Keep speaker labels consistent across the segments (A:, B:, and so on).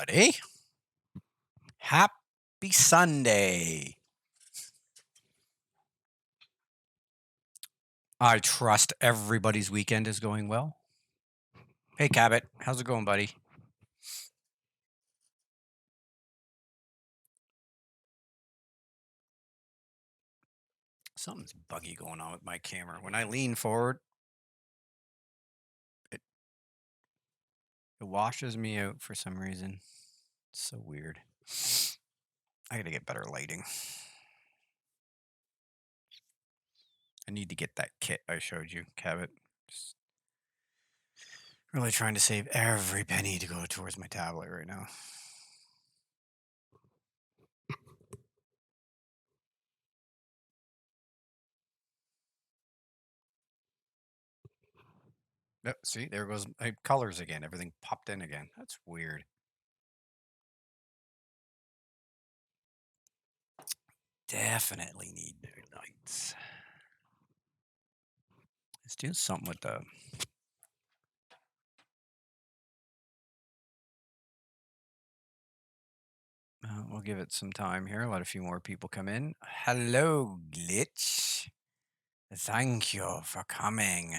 A: everybody. Happy Sunday. I trust everybody's weekend is going well. Hey, Cabot, how's it going, buddy? Something's buggy going on with my camera. When I lean forward, it, it washes me out for some reason. It's so weird. I gotta get better lighting. I need to get that kit I showed you, Cabot. Just really trying to save every penny to go towards my tablet right now. Yep, see, there goes my colors again. Everything popped in again. That's weird. Definitely need new lights. Let's do something with the. We'll give it some time here. Let a few more people come in. Hello, Glitch. Thank you for coming.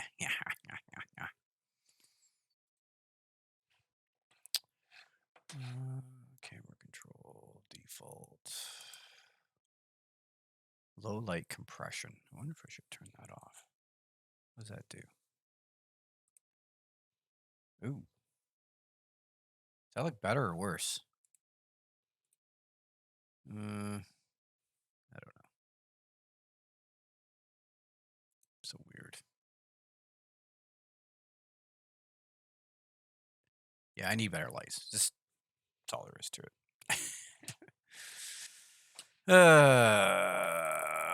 A: Camera control default. Low light compression. I wonder if I should turn that off. What does that do? Ooh. Does that look better or worse? I don't know. So weird. Yeah, I need better lights. Just that's all there is to it.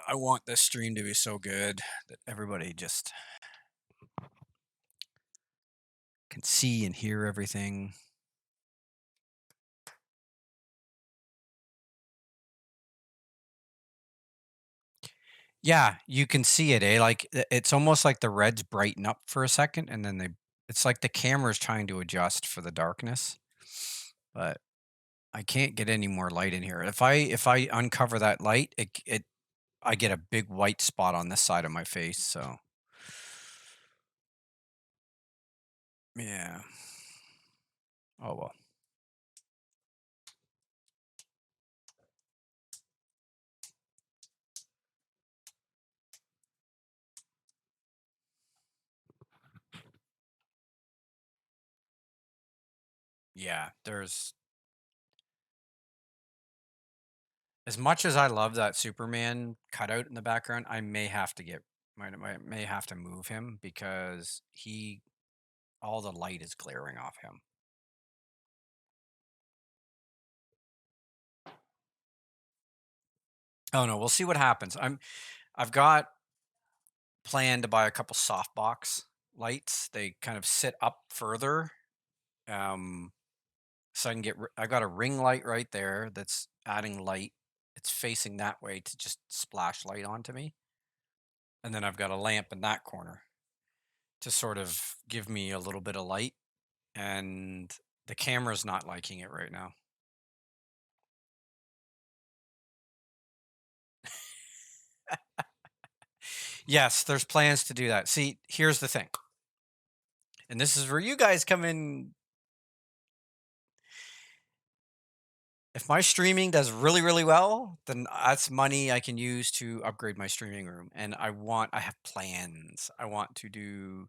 A: I want this stream to be so good that everybody just can see and hear everything. Yeah, you can see it, eh? Like it's almost like the reds brighten up for a second and then it's like the camera's trying to adjust for the darkness. But I can't get any more light in here. If I uncover that light, I get a big white spot on this side of my face, so yeah. Oh well. Yeah, there's as much as I love that Superman cutout in the background, I may have to may have to move him because all the light is glaring off him. Oh no, we'll see what happens. I've got planned to buy a couple softbox lights. They kind of sit up further. Um, so I can I've got a ring light right there that's adding light. It's facing that way to just splash light onto me. And then I've got a lamp in that corner to sort of give me a little bit of light. And the camera's not liking it right now. Yes, there's plans to do that. See, here's the thing. And this is where you guys come in. If my streaming does really, really well, then that's money I can use to upgrade my streaming room. And I have plans. I want to do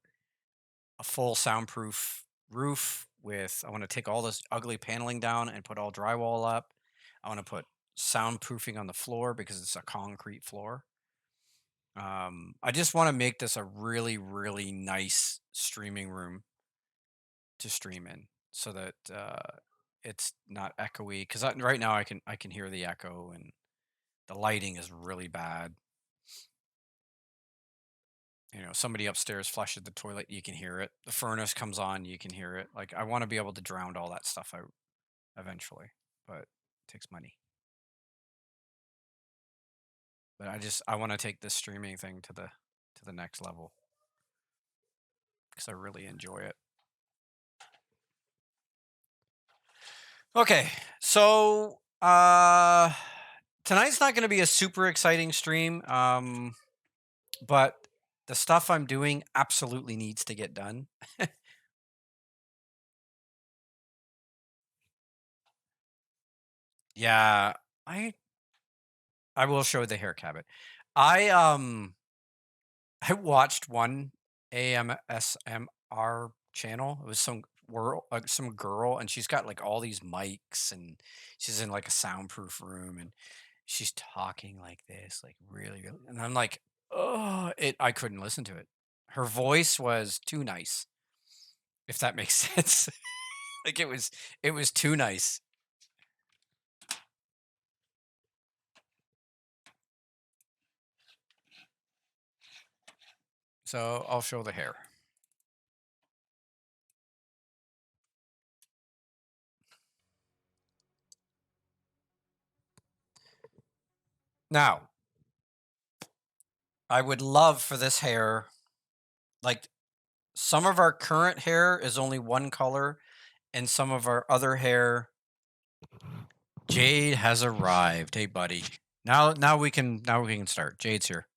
A: a full soundproof roof I want to take all this ugly paneling down and put all drywall up. I want to put soundproofing on the floor because it's a concrete floor. I just want to make this a really, really nice streaming room to stream in so that it's not echoey. Because right now I can hear the echo and the lighting is really bad. You know, somebody upstairs flushes the toilet, you can hear it. The furnace comes on, you can hear it. Like I want to be able to drown all that stuff out eventually, but it takes money. But I want to take this streaming thing to the next level because I really enjoy it. Okay, so tonight's not going to be a super exciting stream, but the stuff I'm doing absolutely needs to get done. Yeah, I I will show the hair cabinet. I I watched one AMSMR channel. It was some girl, and she's got like all these mics, and she's in like a soundproof room, and she's talking like this, like really, really, and I'm like, oh, I couldn't listen to it. Her voice was too nice, if that makes sense. Like it was too nice. So I'll show the hair. Now, I would love for this hair, like some of our current hair is only one color, and some of our other hair. Jade has arrived. Hey, buddy. Now we can start. Jade's here.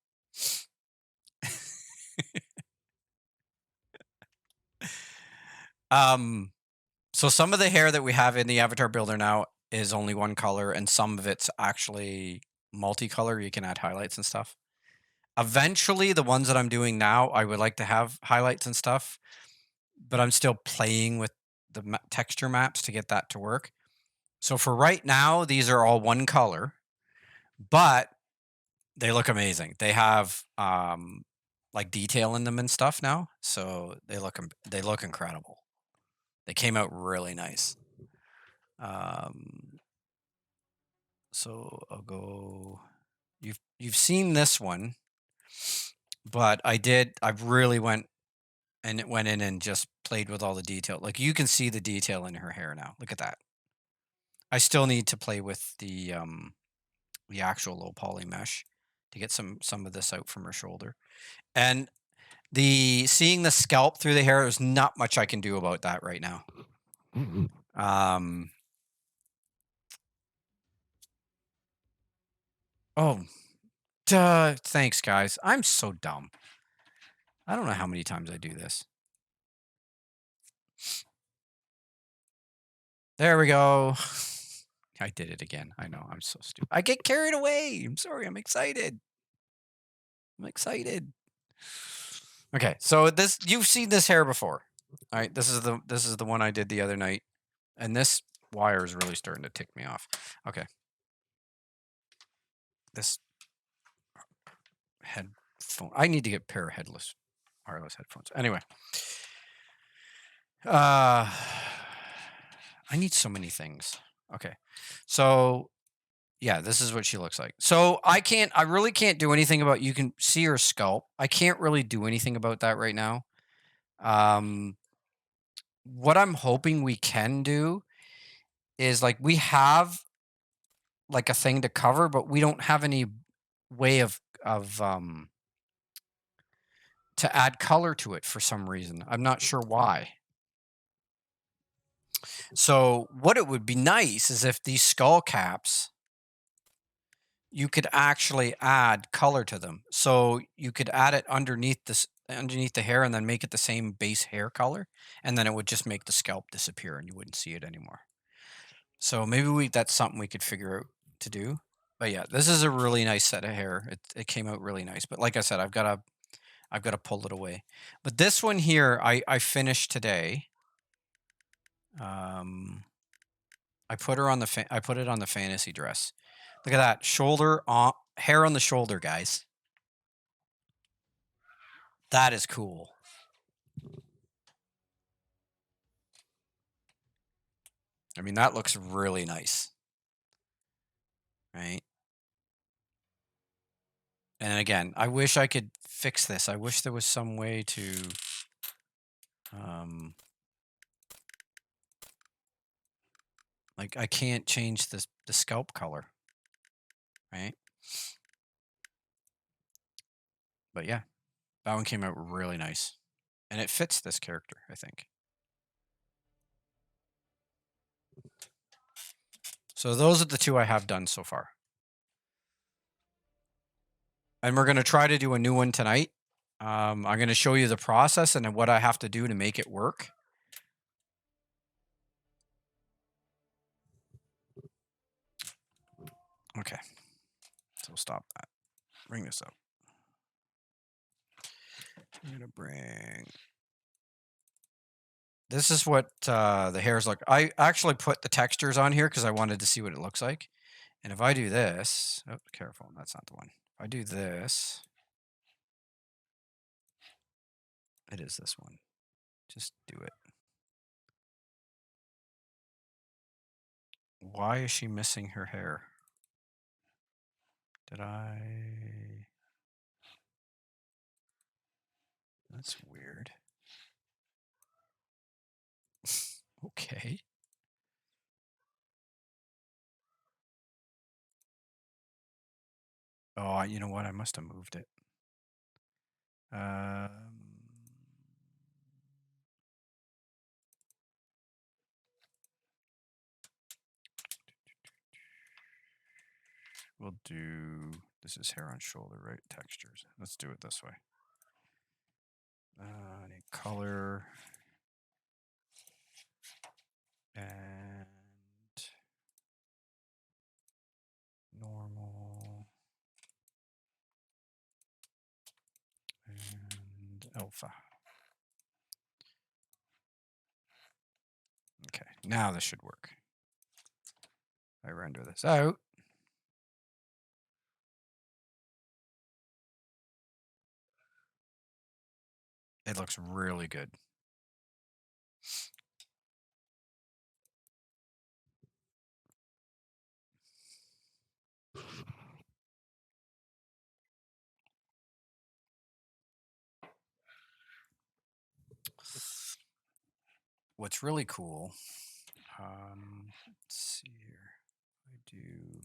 A: Um, so some of the hair that we have in the avatar builder now is only one color, and some of it's actually multicolor. You can add highlights and stuff. Eventually, the ones that I'm doing now, I would like to have highlights and stuff, but I'm still playing with the texture maps to get that to work. So for right now, these are all one color, but they look amazing. They have like detail in them and stuff now, so they look incredible. They came out really nice. Um, so I'll go. You've seen this one, but I really went and it went in and just played with all the detail. Like you can see the detail in her hair now. Look at that. I still need to play with the actual low poly mesh to get some of this out from her shoulder. And the seeing the scalp through the hair, there's not much I can do about that right now. Um, oh, duh, thanks, guys. I'm so dumb. I don't know how many times I do this. There we go. I did it again. I know. I'm so stupid. I get carried away. I'm sorry. I'm excited. I'm excited. Okay, so this you've seen this hair before. All right, this is the one I did the other night, and this wire is really starting to tick me off. Okay, this headphone. I need to get a pair of headless wireless headphones. Anyway, uh, I need so many things. Okay, so yeah, this is what she looks like. So I really can't do anything about. You can see her scalp. I can't really do anything about that right now. Um, what I'm hoping we can do is like we have like a thing to cover, but we don't have any way of to add color to it for some reason. I'm not sure why. So what it would be nice is if these skull caps, you could actually add color to them. So you could add it underneath the hair and then make it the same base hair color, and then it would just make the scalp disappear and you wouldn't see it anymore. So maybe that's something we could figure out to do. But yeah, this is a really nice set of hair. It came out really nice. But like I said, I've got to pull it away. But this one here, I finished today. Um, I put it on the fantasy dress. Look at that shoulder on hair on the shoulder, guys. That is cool. I mean, that looks really nice, right? And again, I wish I could fix this. I wish there was some way to, um, like I can't change the scalp color, right? But yeah, that one came out really nice, and it fits this character, I think. So those are the two I have done so far. And we're going to try to do a new one tonight. I'm going to show you the process and then what I have to do to make it work. Okay. So stop that. Bring this up. I'm going to bring. This is what the hairs look. I actually put the textures on here because I wanted to see what it looks like. And if I do this, oh, careful, that's not the one. If I do this, it is this one. Just do it. Why is she missing her hair? Did I? That's weird. Okay. Oh, you know what? I must have moved it. We'll do. This is hair on shoulder, right? Textures. Let's do it this way. I need color and normal and alpha. Okay, now this should work. I render this out. It looks really good. What's really cool, let's see here. I do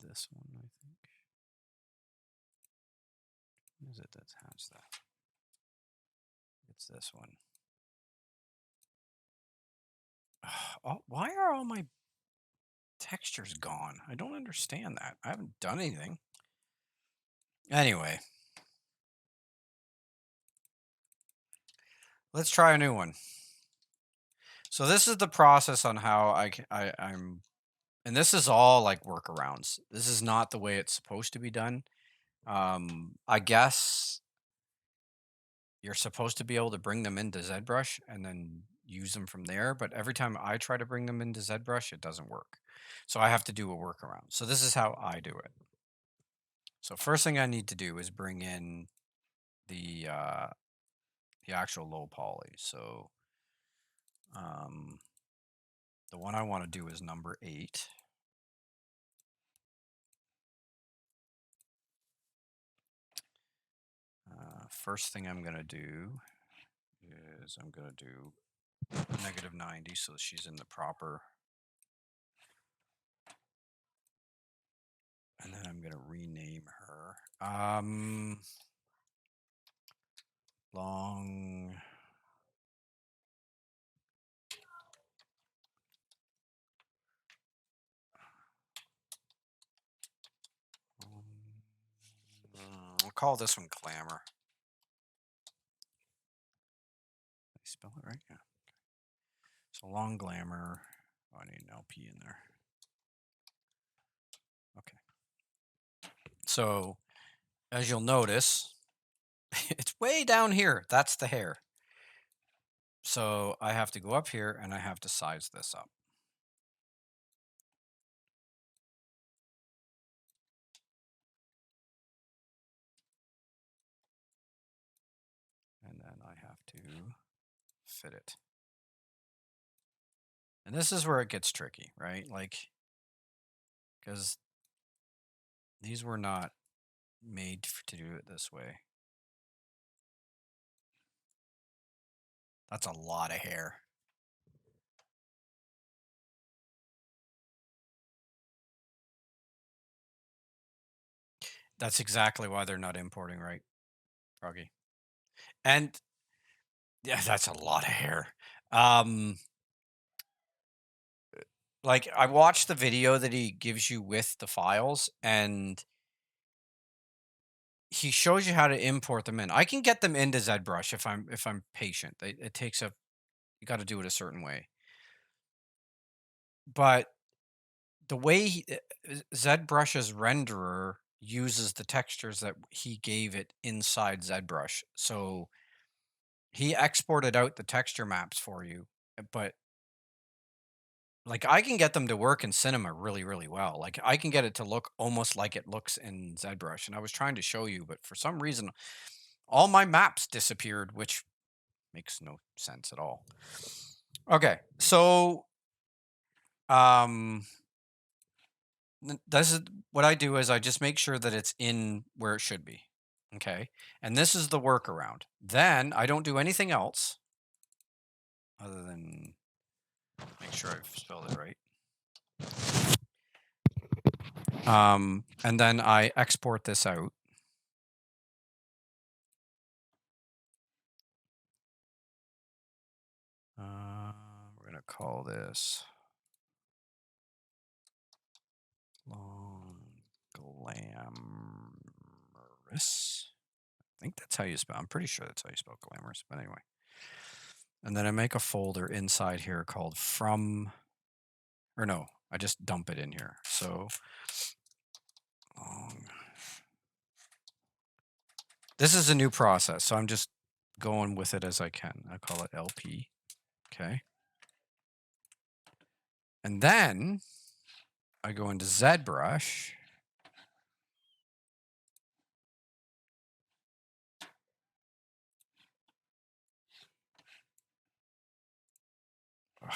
A: this one, I think. What is it that has that? It's this one. Oh, why are all my textures gone? I don't understand that. I haven't done anything. Anyway, let's try a new one. So this is the process on how I'm, and this is all like workarounds. This is not the way it's supposed to be done. I guess you're supposed to be able to bring them into ZBrush and then use them from there. But every time I try to bring them into ZBrush, it doesn't work. So I have to do a workaround. So this is how I do it. So first thing I need to do is bring in the actual low poly. So the one I want to do is number 8. First thing I'm going to do is I'm going to do -90 so she's in the proper. And then I'm going to rename her. Long. I'll call this one Glamour. Did I spell it right? Yeah. So long Glamour. Oh, I need an LP in there. Okay. So as you'll notice, it's way down here. That's the hair. So I have to go up here and I have to size this up. And then I have to fit it. And this is where it gets tricky, right? Like, because these were not made to do it this way. That's a lot of hair. That's exactly why they're not importing, right, Froggy? And yeah, that's a lot of hair. Like, I watched the video that he gives you with the files, and he shows you how to import them in. I can get them into ZBrush if I'm patient. It takes a you got to do it a certain way. But the way ZBrush's renderer uses the textures that he gave it inside ZBrush. So he exported out the texture maps for you, but like I can get them to work in Cinema really, really well. Like I can get it to look almost like it looks in ZBrush. And I was trying to show you, but for some reason, all my maps disappeared, which makes no sense at all. Okay, so um, this is what I do is I just make sure that it's in where it should be. Okay, and this is the workaround. Then I don't do anything else other than make sure I've spelled it right. And then I export this out. We're gonna call this long glamorous. I think that's how you spell. I'm pretty sure that's how you spell glamorous. But anyway, and then I make a folder inside here called from, or no, I just dump it in here. So long. This is a new process, so I'm just going with it as I can. I call it LP. Okay. And then I go into ZBrush. Ugh.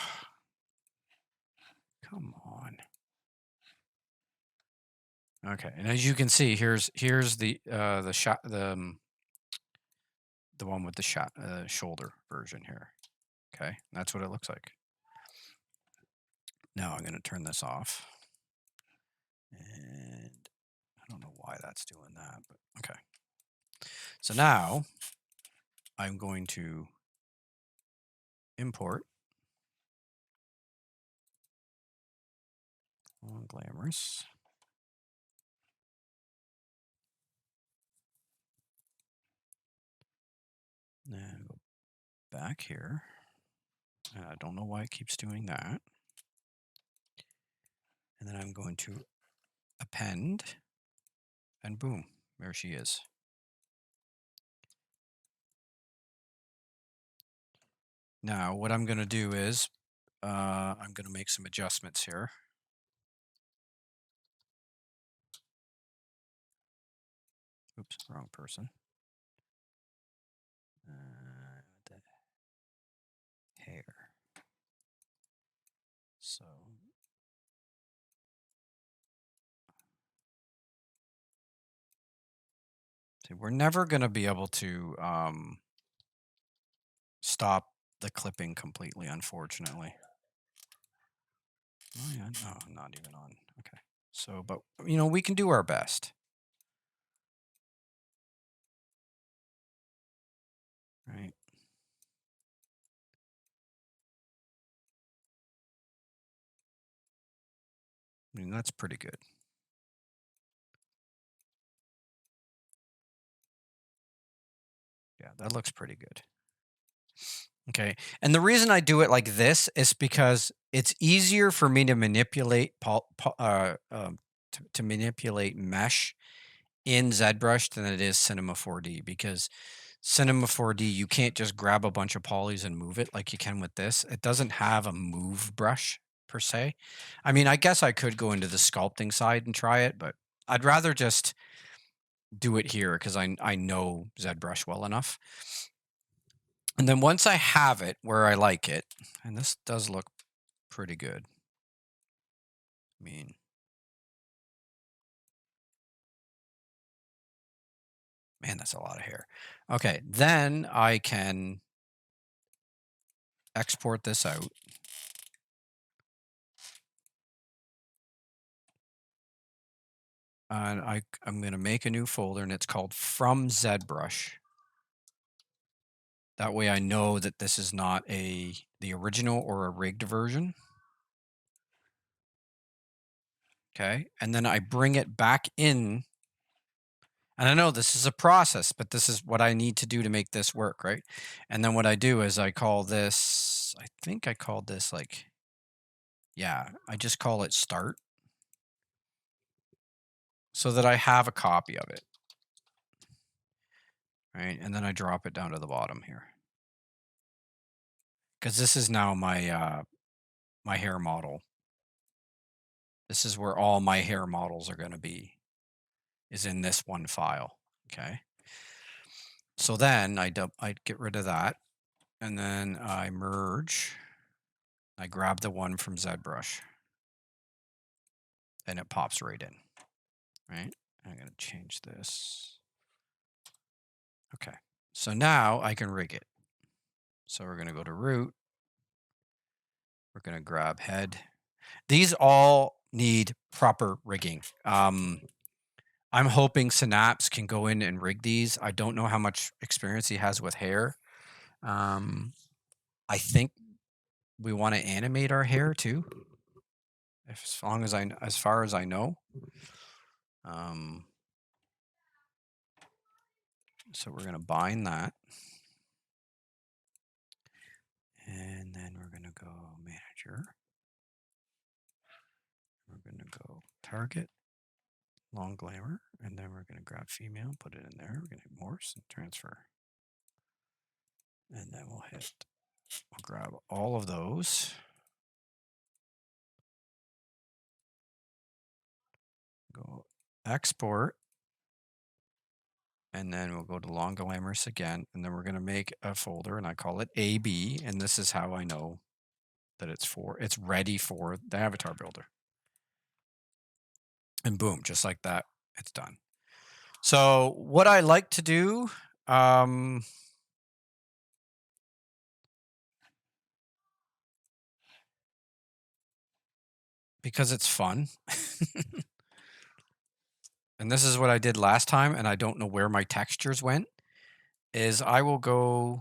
A: Come on. Okay, and as you can see, here's the shot the one with the shot shoulder version here. Okay, that's what it looks like. Now I'm going to turn this off, and I don't know why that's doing that, but okay. So now I'm going to import Long Glamorous. Then go back here. And I don't know why it keeps doing that. And then I'm going to append, and boom, there she is. Now, what I'm going to do is I'm going to make some adjustments here. Oops, wrong person. The hair. So see, we're never going to be able to stop the clipping completely, unfortunately. Oh yeah, no, not even on. Okay. So, but we can do our best. Right. I mean, that's pretty good. Yeah, that looks pretty good. Okay. And the reason I do it like this is because it's easier for me to manipulate to manipulate mesh in ZBrush than it is Cinema 4D, because Cinema 4D, you can't just grab a bunch of polys and move it like you can with this. It doesn't have a move brush per se. I mean, I guess I could go into the sculpting side and try it, but I'd rather just do it here because I know ZBrush well enough. And then once I have it where I like it, and this does look pretty good. I mean, man, that's a lot of hair. Okay, then I can export this out. And I'm going to make a new folder, and it's called From ZBrush. That way I know that this is not the original or a rigged version. Okay. And then I bring it back in. And I know this is a process, but this is what I need to do to make this work, right? And then what I do is I call this, I think I called this like, yeah, I just call it start so that I have a copy of it, right? And then I drop it down to the bottom here because this is now my hair model. This is where all my hair models are going to be, is in this one file. Okay. So then I get rid of that, and then I merge. I grab the one from ZBrush, and it pops right in. Right. I'm going to change this. Okay. So now I can rig it. So we're going to go to root. We're going to grab head. These all need proper rigging. I'm hoping Synapse can go in and rig these. I don't know how much experience he has with hair. I think we want to animate our hair too, as far as I know. So we're going to bind that, and then we're going to go manager. We're going to go target, long glamour, and then we're going to grab female, put it in there. We're going to morse and transfer, and then we'll grab all of those. Go export, and then we'll go to long glamorous again, and then we're going to make a folder, and I call it AB, and this is how I know that it's ready for the avatar builder. And boom, just like that, it's done. So what I like to do, because it's fun, and this is what I did last time, and I don't know where my textures went, is I will go.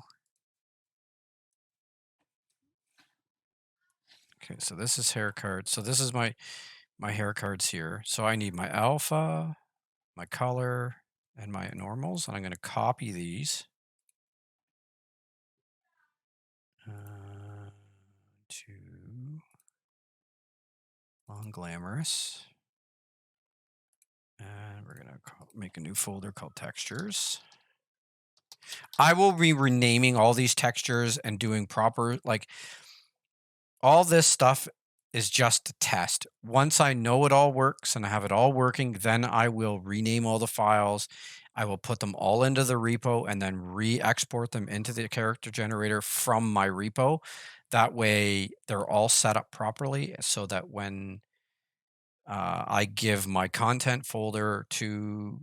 A: Okay, so this is hair card. So this is my hair cards here. So I need my alpha, my color, and my normals, and I'm going to copy these to long glamorous, and we're going to make a new folder called textures. I will be renaming all these textures and doing proper, like, all this stuff is just to test. Once I know it all works and I have it all working, then I will rename all the files. I will put them all into the repo and then re-export them into the character generator from my repo. That way they're all set up properly so that when I give my content folder to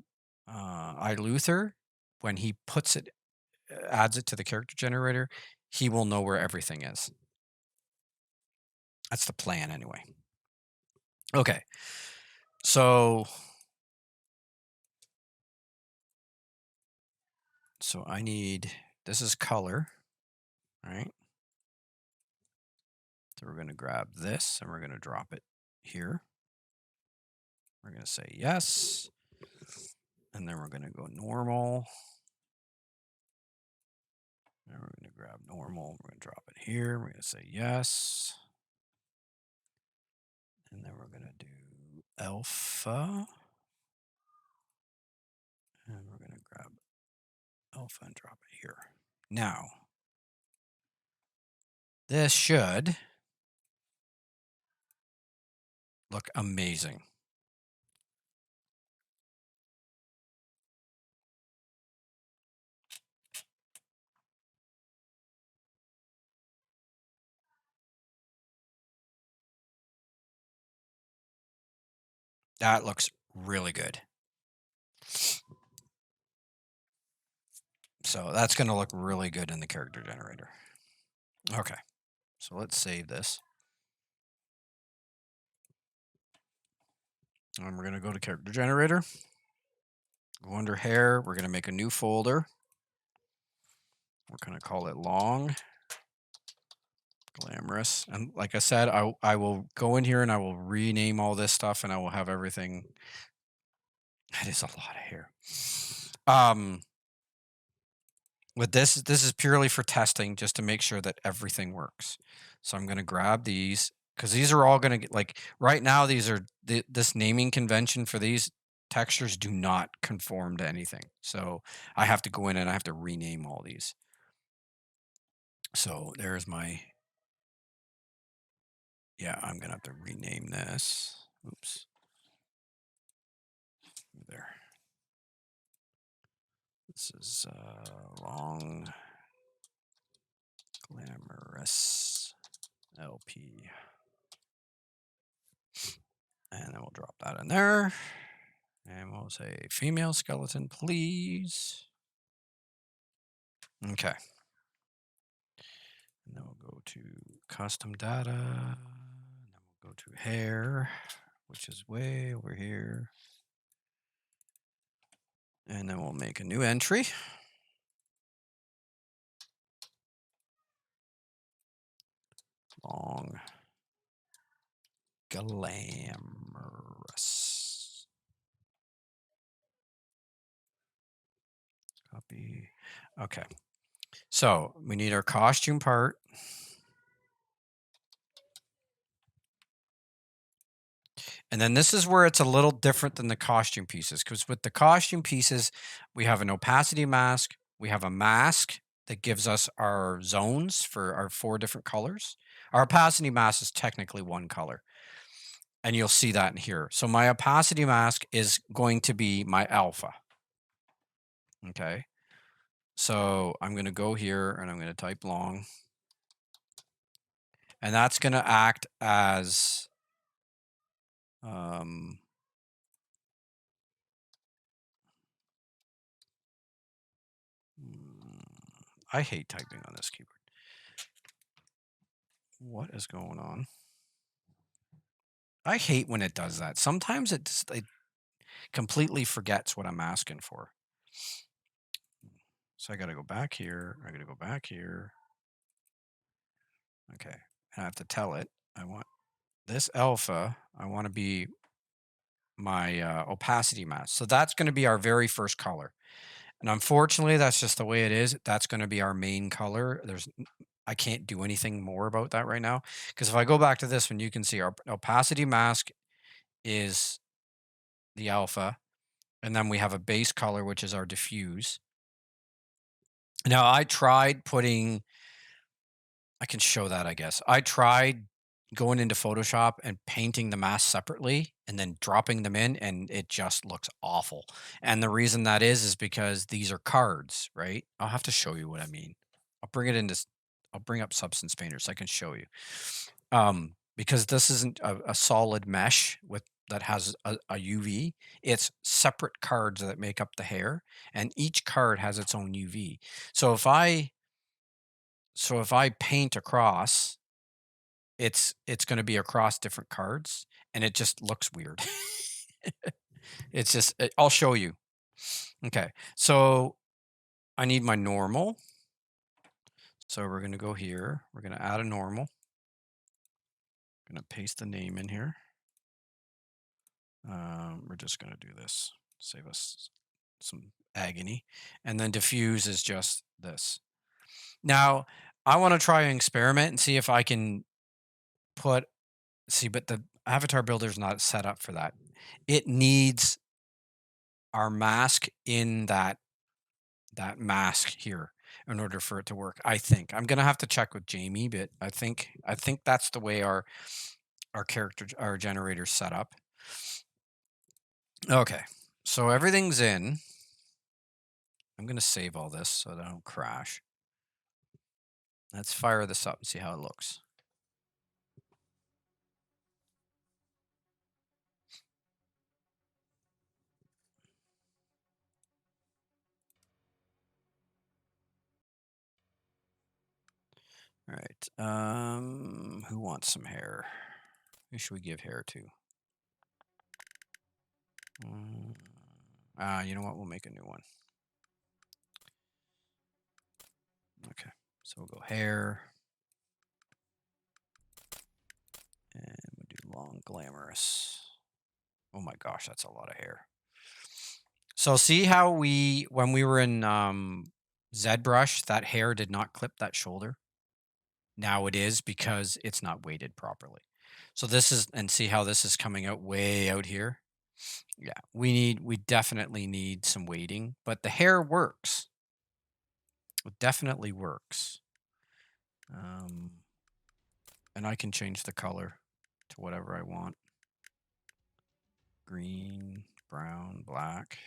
A: iLuther, when he puts it, adds it to the character generator, he will know where everything is. That's the plan anyway. Okay. So I need, this is color, right? So we're going to grab this and we're going to drop it here. We're going to say yes. And then we're going to go normal. And we're going to grab normal. We're going to drop it here. We're going to say yes. And then we're going to do alpha. And we're going to grab alpha and drop it here. Now, this should look amazing. That looks really good. So that's going to look really good in the character generator. Okay, so let's save this. And we're going to go to character generator. Go under hair. We're going to make a new folder. We're going to call it long Glamorous. And like I said, I will go in here and I will rename all this stuff and I will have everything. That is a lot of hair. Um, with this is purely for testing, just to make sure that everything works. So I'm going to grab these because these are all going to get like right now. These are this naming convention for these textures do not conform to anything. So I have to go in and I have to rename all these. So there's my, yeah, I'm going to have to rename this. Oops. There. This is long glamorous LP. And then we'll drop that in there. And we'll say female skeleton, please. Okay. And then we'll go to custom data. And then we'll go to hair, which is way over here. And then we'll make a new entry. Long glamorous. Copy. Okay. So we need our costume part. And then this is where it's a little different than the costume pieces, because with the costume pieces, we have an opacity mask, we have a mask that gives us our zones for our 4 different colors. Our opacity mask is technically one color, and you'll see that in here. So my opacity mask is going to be my alpha. Okay. So I'm going to go here and I'm going to type long. And that's going to act as I hate typing on this keyboard. What is going on? I hate when it does that. Sometimes it completely forgets what I'm asking for. So I got to go back here. I got to go back here. Okay. And I have to tell it, I want this alpha, I want to be my opacity mask. So that's going to be our very first color. And unfortunately, that's just the way it is. That's going to be our main color. I can't do anything more about that right now. Because if I go back to this one, you can see our opacity mask is the alpha. And then we have a base color, which is our diffuse. Now, I tried putting, I can show that, I guess. I tried going into Photoshop and painting the mask separately and then dropping them in, and it just looks awful. And the reason that is because these are cards, right? I'll have to show you what I mean. I'll bring it into, I'll bring up Substance Painter so I can show you. Because this isn't a solid mesh with that has a UV. It's separate cards that make up the hair, and each card has its own UV. So if I paint across, it's going to be across different cards, and it just looks weird. It's just I'll show you. Okay, so I need my normal. So we're going to go here. We're going to add a normal. I'm going to paste the name in here. We're just going to do this. Save us some agony. And then diffuse is just this. Now, I want to try and experiment and see if I can but the avatar builder is not set up for that. It needs our mask in that mask here in order for it to work. I think I'm gonna have to check with Jamie, but I think that's the way our our generator's set up. Okay, so everything's in. I'm gonna save all this so that I don't crash. Let's fire this up and see how it looks. All right. Who wants some hair? Who should we give hair to? You know what? We'll make a new one. Okay. So we'll go hair. long, glamorous. Oh my gosh, that's a lot of hair. So see how when we were in ZBrush, that hair did not clip that shoulder. Now it is because it's not weighted properly. So this is, and see how this is coming out way out here. Yeah, we definitely need some weighting, but the hair works. It definitely works. And I can change the color to whatever I want. Green, brown, black.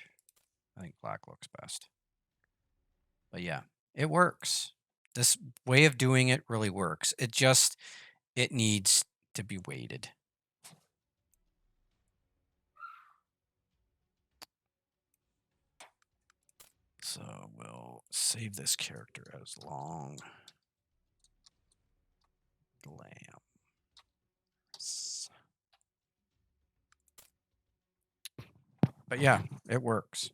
A: I think black looks best. But yeah, it works. This way of doing it really works. It needs to be weighted. So we'll save this character as long glams. But yeah, it works.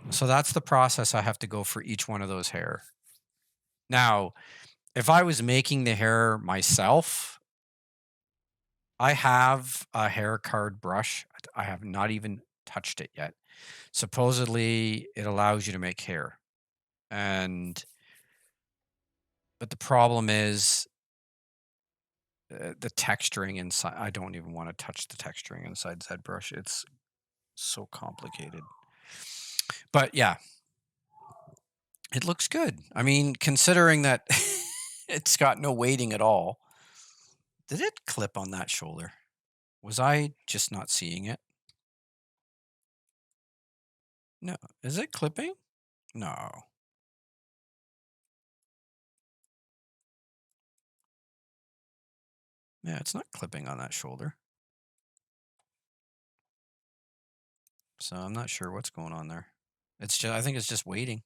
A: So that's the process I have to go for each one of those hair. Now, if I was making the hair myself, I have a hair card brush. I have not even touched it yet. Supposedly, it allows you to make hair. But the problem is the texturing inside. I don't even want to touch the texturing inside ZBrush. It's so complicated. But yeah, it looks good. I mean, considering that it's got no weighting at all. Did it clip on that shoulder? Was I just not seeing it? No. Is it clipping? No. Yeah, it's not clipping on that shoulder. So I'm not sure what's going on there. I think it's just waiting.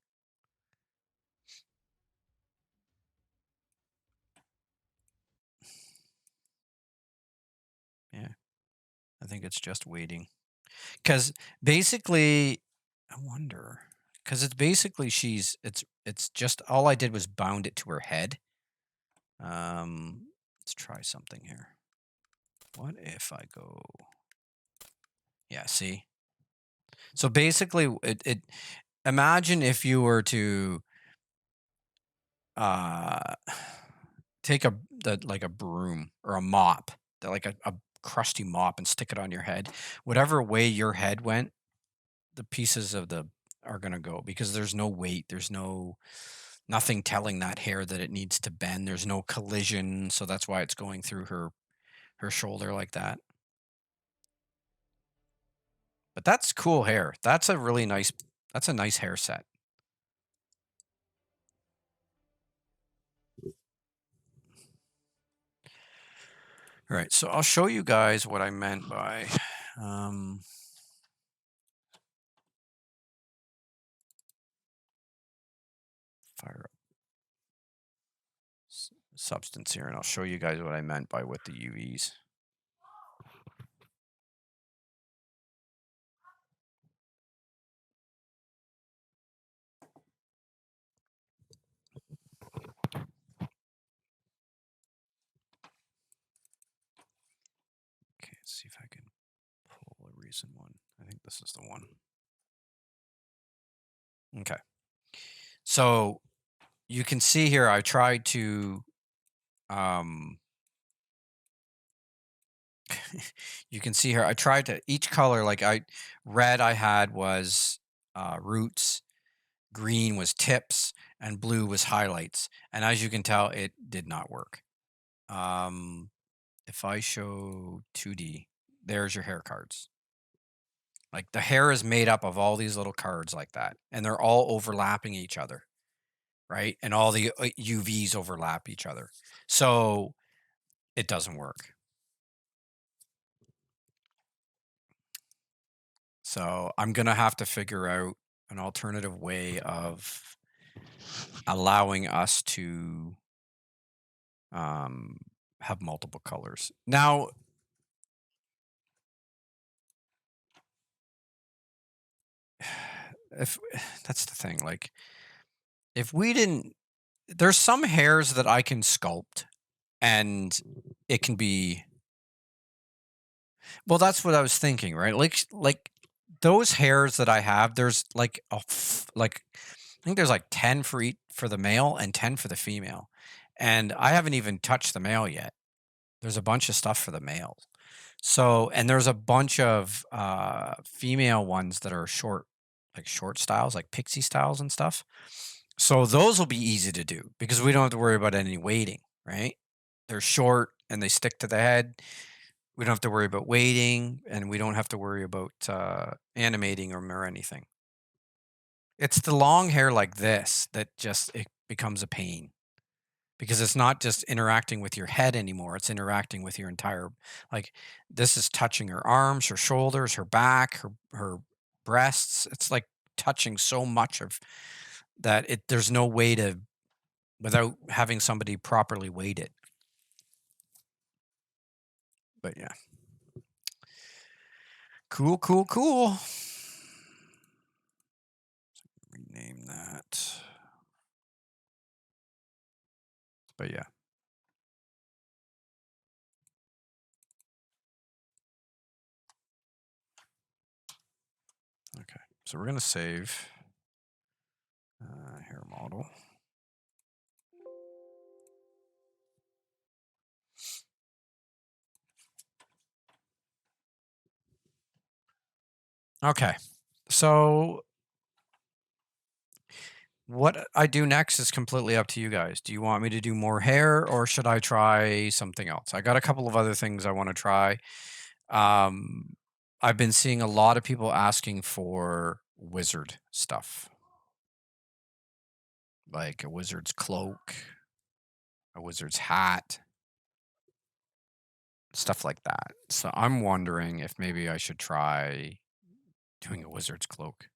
A: Yeah. I think it's just waiting. Cuz basically I wonder, cuz it's basically it's just all I did was bound it to her head. Let's try something here. What if I go? Yeah, see? So basically it imagine if you were to uh take like a broom or a mop, like a crusty mop, and stick it on your head. Whatever way your head went, the pieces of the are going to go, because there's no weight, there's nothing telling that hair that it needs to bend, there's no collision, so that's why it's going through her shoulder like that. But that's cool hair. That's a nice hair set. All right, so I'll show you guys what I meant by fire up substance here, and I'll show you guys what I meant by with the UVs. Okay, let's see if I can pull a recent one. I think this is the one. Okay. So you can see here, I tried to, um, you can see here, I tried to, each color, like red I had was roots, green was tips, and blue was highlights. And as you can tell, it did not work. If I show 2D, there's your hair cards. Like the hair is made up of all these little cards like that, and they're all overlapping each other, right? And all the UVs overlap each other. So it doesn't work. So I'm going to have to figure out an alternative way of allowing us to have multiple colors. Now, if that's the thing, like if we didn't, there's some hairs that I can sculpt and it can be Well, that's what I was thinking, right? Like those hairs that I have, there's like like I think there's like 10 for each for the male and 10 for the female. And I haven't even touched the male yet. There's a bunch of stuff for the male. So, and there's a bunch of female ones that are short, like short styles, like pixie styles and stuff. So those will be easy to do because we don't have to worry about any weighting, right? They're short and they stick to the head. We don't have to worry about waiting, and we don't have to worry about animating them or anything. It's the long hair like this that just it becomes a pain because it's not just interacting with your head anymore. It's interacting with your entire like this is touching her arms, her shoulders, her back, her breasts. It's like touching so much of that it there's no way to without having somebody properly weight it. But yeah. Cool, cool, cool. Rename that. But yeah. Okay. So we're going to save hair model. Okay. So what I do next is completely up to you guys. Do you want me to do more hair or should I try something else? I got a couple of other things I want to try. Um, I've been seeing a lot of people asking for wizard stuff, like a wizard's cloak, a wizard's hat, stuff like that. So I'm wondering if maybe I should try doing a wizard's cloak.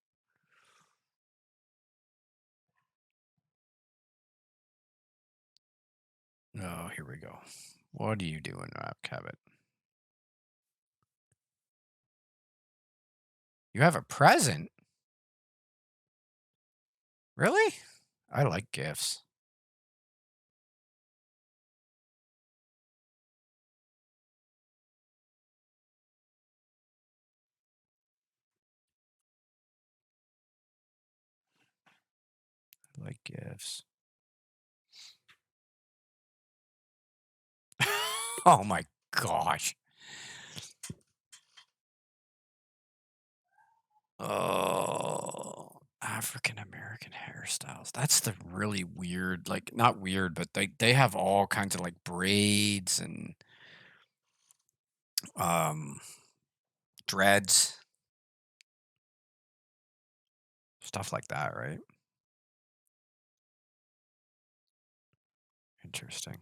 A: Oh, here we go. What are you doing, Cabot? You have a present? Really? I like gifts. I like gifts. Oh my gosh. Oh, African American hairstyles. That's the really weird, like not weird, but they have all kinds of like braids and um dreads, stuff like that, right? Interesting.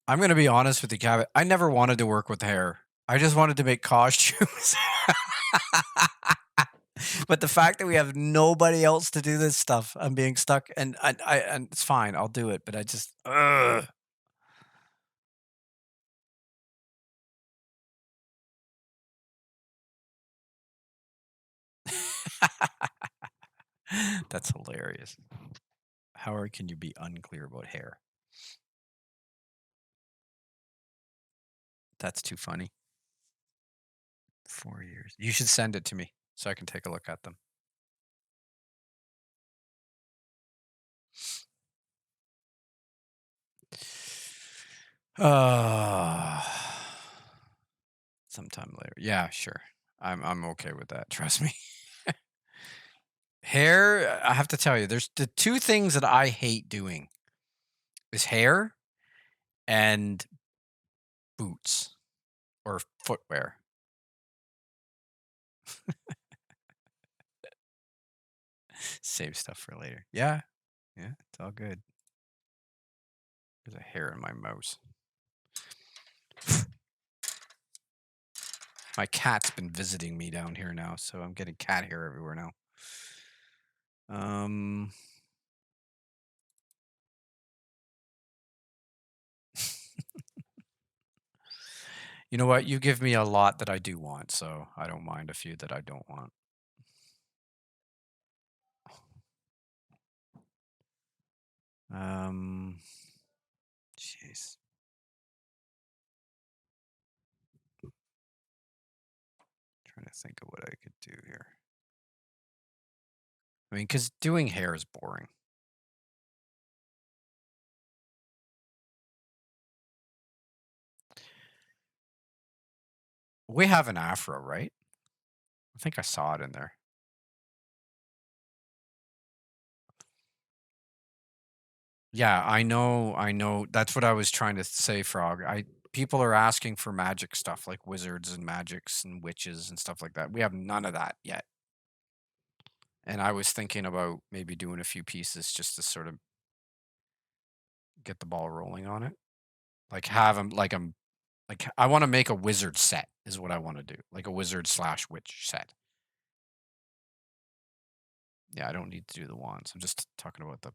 A: I'm gonna be honest with you, Cabot. I never wanted to work with hair. I just wanted to make costumes. But the fact that we have nobody else to do this stuff, I'm being stuck, and and it's fine. I'll do it, but I just, ugh. That's hilarious. How can you be unclear about hair? That's too funny. 4 years. You should send it to me so I can take a look at them. Uh, sometime later. Yeah, sure. I'm okay with that. Trust me. Hair, I have to tell you, there's the two things that I hate doing is hair and boots or footwear. Save stuff for later. Yeah, yeah, it's all good. There's a hair in my mouse. My cat's been visiting me down here now, so I'm getting cat hair everywhere now. Um, you know what? You give me a lot that I do want, so I don't mind a few that I don't want. Um, jeez. think of what I could do here. I mean, because doing hair is boring. We have an afro, right? I think I saw it in there. Yeah, I know. That's what I was trying to say, Frog. People are asking for magic stuff like wizards and magics and witches and stuff like that. We have none of that yet. And I was thinking about maybe doing a few pieces just to sort of get the ball rolling on it. Like have them like I want to make a wizard set is what I want to do. Like a wizard slash witch set. Yeah, I don't need to do the wands. I'm just talking about the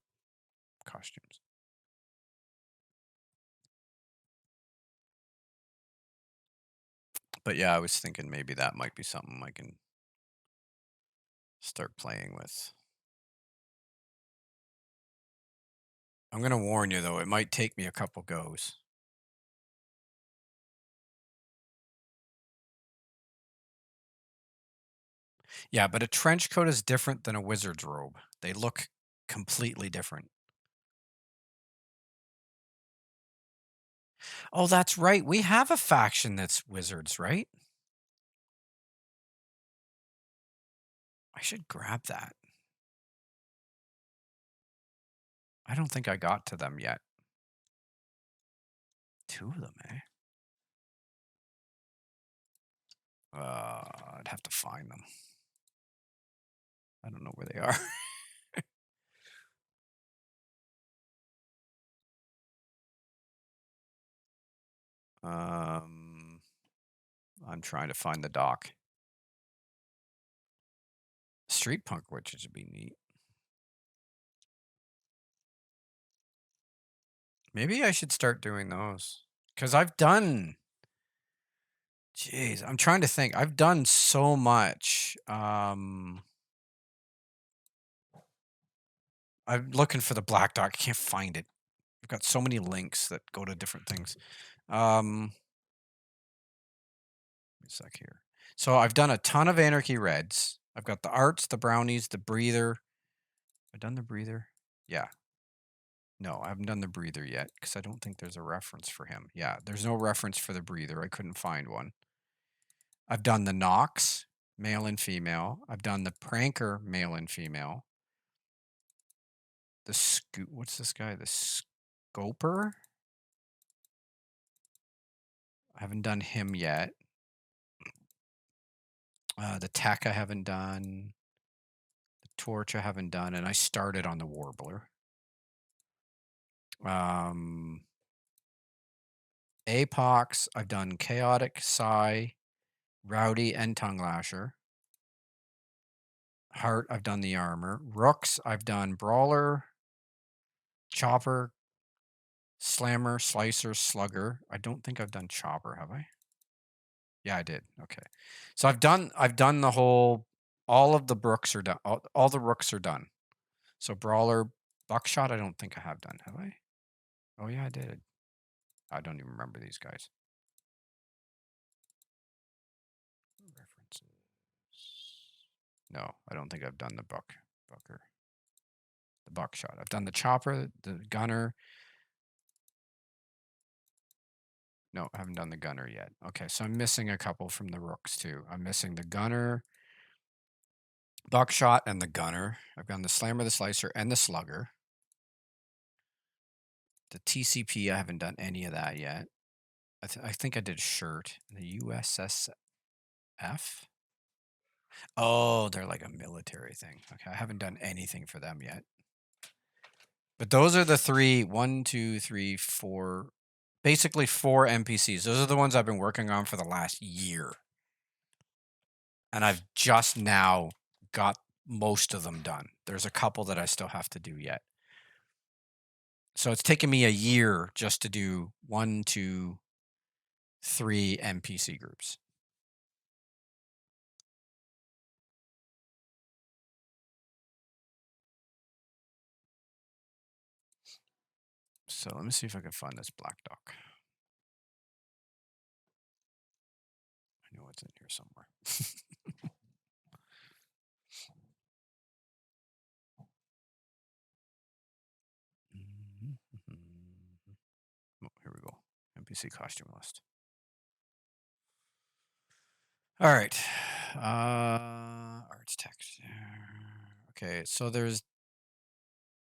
A: costumes. But yeah, I was thinking maybe that might be something I can start playing with. I'm gonna warn you though, it might take me a couple goes. Yeah, but a trench coat is different than a wizard's robe. They look completely different. Oh, that's right. We have a faction that's wizards, right? I should grab that. I don't think I got to them yet. Two of them, eh? I'd have to find them. I don't know where they are. um, I'm trying to find the dock. Street punk witches would be neat. Maybe I should start doing those because I've done. Jeez, I'm trying to think. I've done so much. I'm looking for the black dock. I can't find it. I've got so many links that go to different things. Give me a sec here. So I've done a ton of Anarchy Reds. I've got the arts, the brownies, the breather. I've done the breather. Yeah. No, I haven't done the breather yet because I don't think there's a reference for him. Yeah, there's no reference for the breather. I couldn't find one. I've done the Nox, male and female. I've done the Pranker, male and female. What's this guy? The Scoper? I haven't done him yet. The Tech I haven't done. The Torch I haven't done, and I started on the Warbler. Apox, I've done Chaotic, Psy, Rowdy, and Tongue Lasher. Heart, I've done the armor. Rooks, I've done Brawler, Chopper, Slammer, Slicer, Slugger. I don't think I've done Chopper, have I? Yeah, I did. Okay. So I've done the whole all of the Brooks are done. All the Rooks are done. So Brawler, Buckshot, I don't think I have done, have I? Oh yeah, I did. I don't even remember these guys. References. No, I don't think I've done the Bucker. The Buckshot. I've done the Chopper, the Gunner. No, I haven't done the Gunner yet. Okay, so I'm missing a couple from the Rooks too. I'm missing the Gunner, Buckshot, and the Gunner. I've done the Slammer, the Slicer, and the Slugger. The TCP, I haven't done any of that yet. I think I did a shirt. The USSF? Oh, they're like a military thing. Okay, I haven't done anything for them yet. But those are the three, 1, 2, 3, 4, basically 4 NPCs. Those are the ones I've been working on for the last year. And I've just now got most of them done. There's a couple that I still have to do yet. So it's taken me a year just to do 1, 2, 3 NPC groups. So let me see if I can find this black dock. I know it's in here somewhere. Oh, here we go. NPC costume list. All right. Arts text. Okay, so there's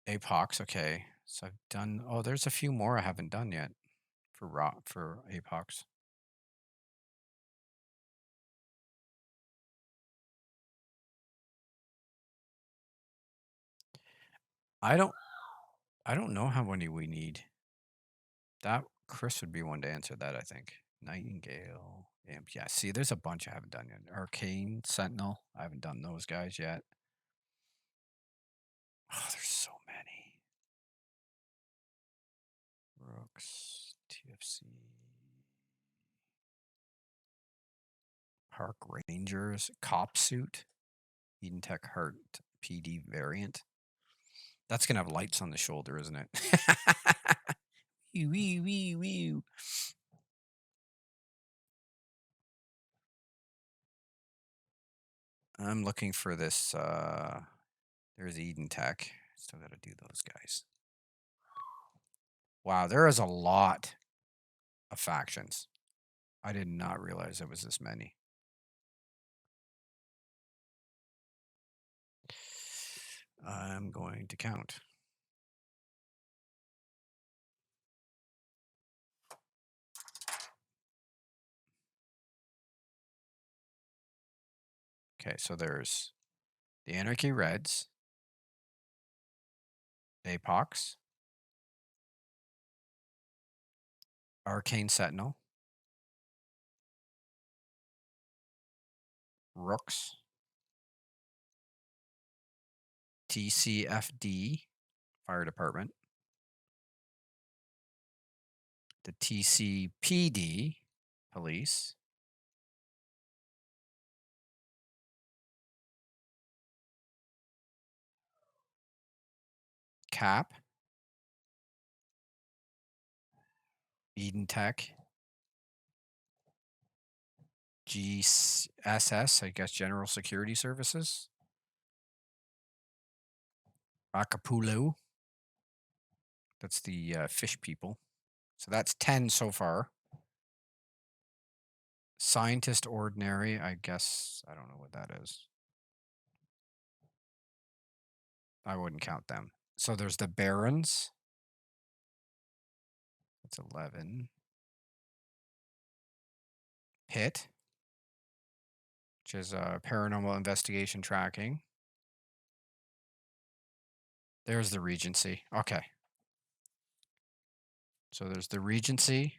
A: Apox. Okay, so I've done. Oh, there's a few more I haven't done yet for Apox. I don't. I don't know how many we need. That Chris would be one to answer that. I think Nightingale. Imp. Yeah. See, there's a bunch I haven't done yet. Arcane Sentinel. I haven't done those guys yet. Oh, there's so many. Rooks, TFC, Park Rangers, Cop Suit, Eden Tech Heart PD variant. That's gonna have lights on the shoulder, isn't it? Wee wee wee. I'm looking for this. There's Eden Tech. Still got to do those guys. Wow, there is a lot of factions. I did not realize there was this many. I'm going to count. Okay, so there's the Anarchy Reds, Apox, Arcane Sentinel, Rooks, TCFD, Fire Department, the TCPD, Police, CAP, Eden Tech, GSS, I guess General Security Services, Acapulco, that's the fish people. So that's 10 so far. Scientist Ordinary, I guess, I don't know what that is. I wouldn't count them. So there's the Barons. That's 11. Pit, which is paranormal investigation tracking. There's the Regency. Okay. So there's the Regency,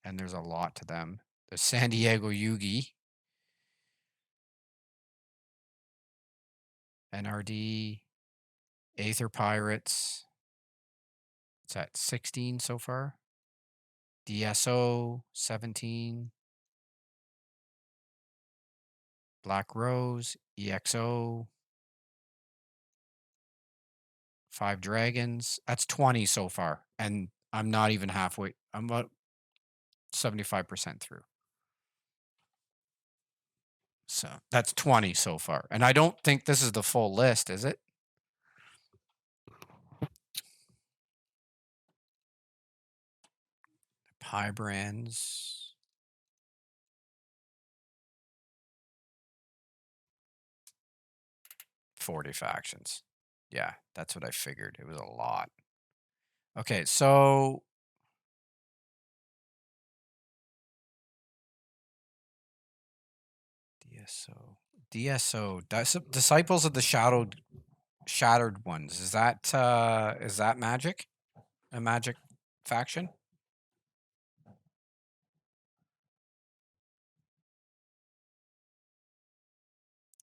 A: and there's a lot to them. The San Diego Yugi, NRD, Aether Pirates. It's at 16 so far. DSO, 17. Black Rose, EXO, 5 Dragons. That's 20 so far. And I'm not even halfway. I'm about 75% through. So that's 20 so far. And I don't think this is the full list, is it? Pie brands. $40 factions. Yeah, that's what I figured. It was a lot. Okay, so DSO. Disciples of the Shattered Ones. Is that magic? A magic faction?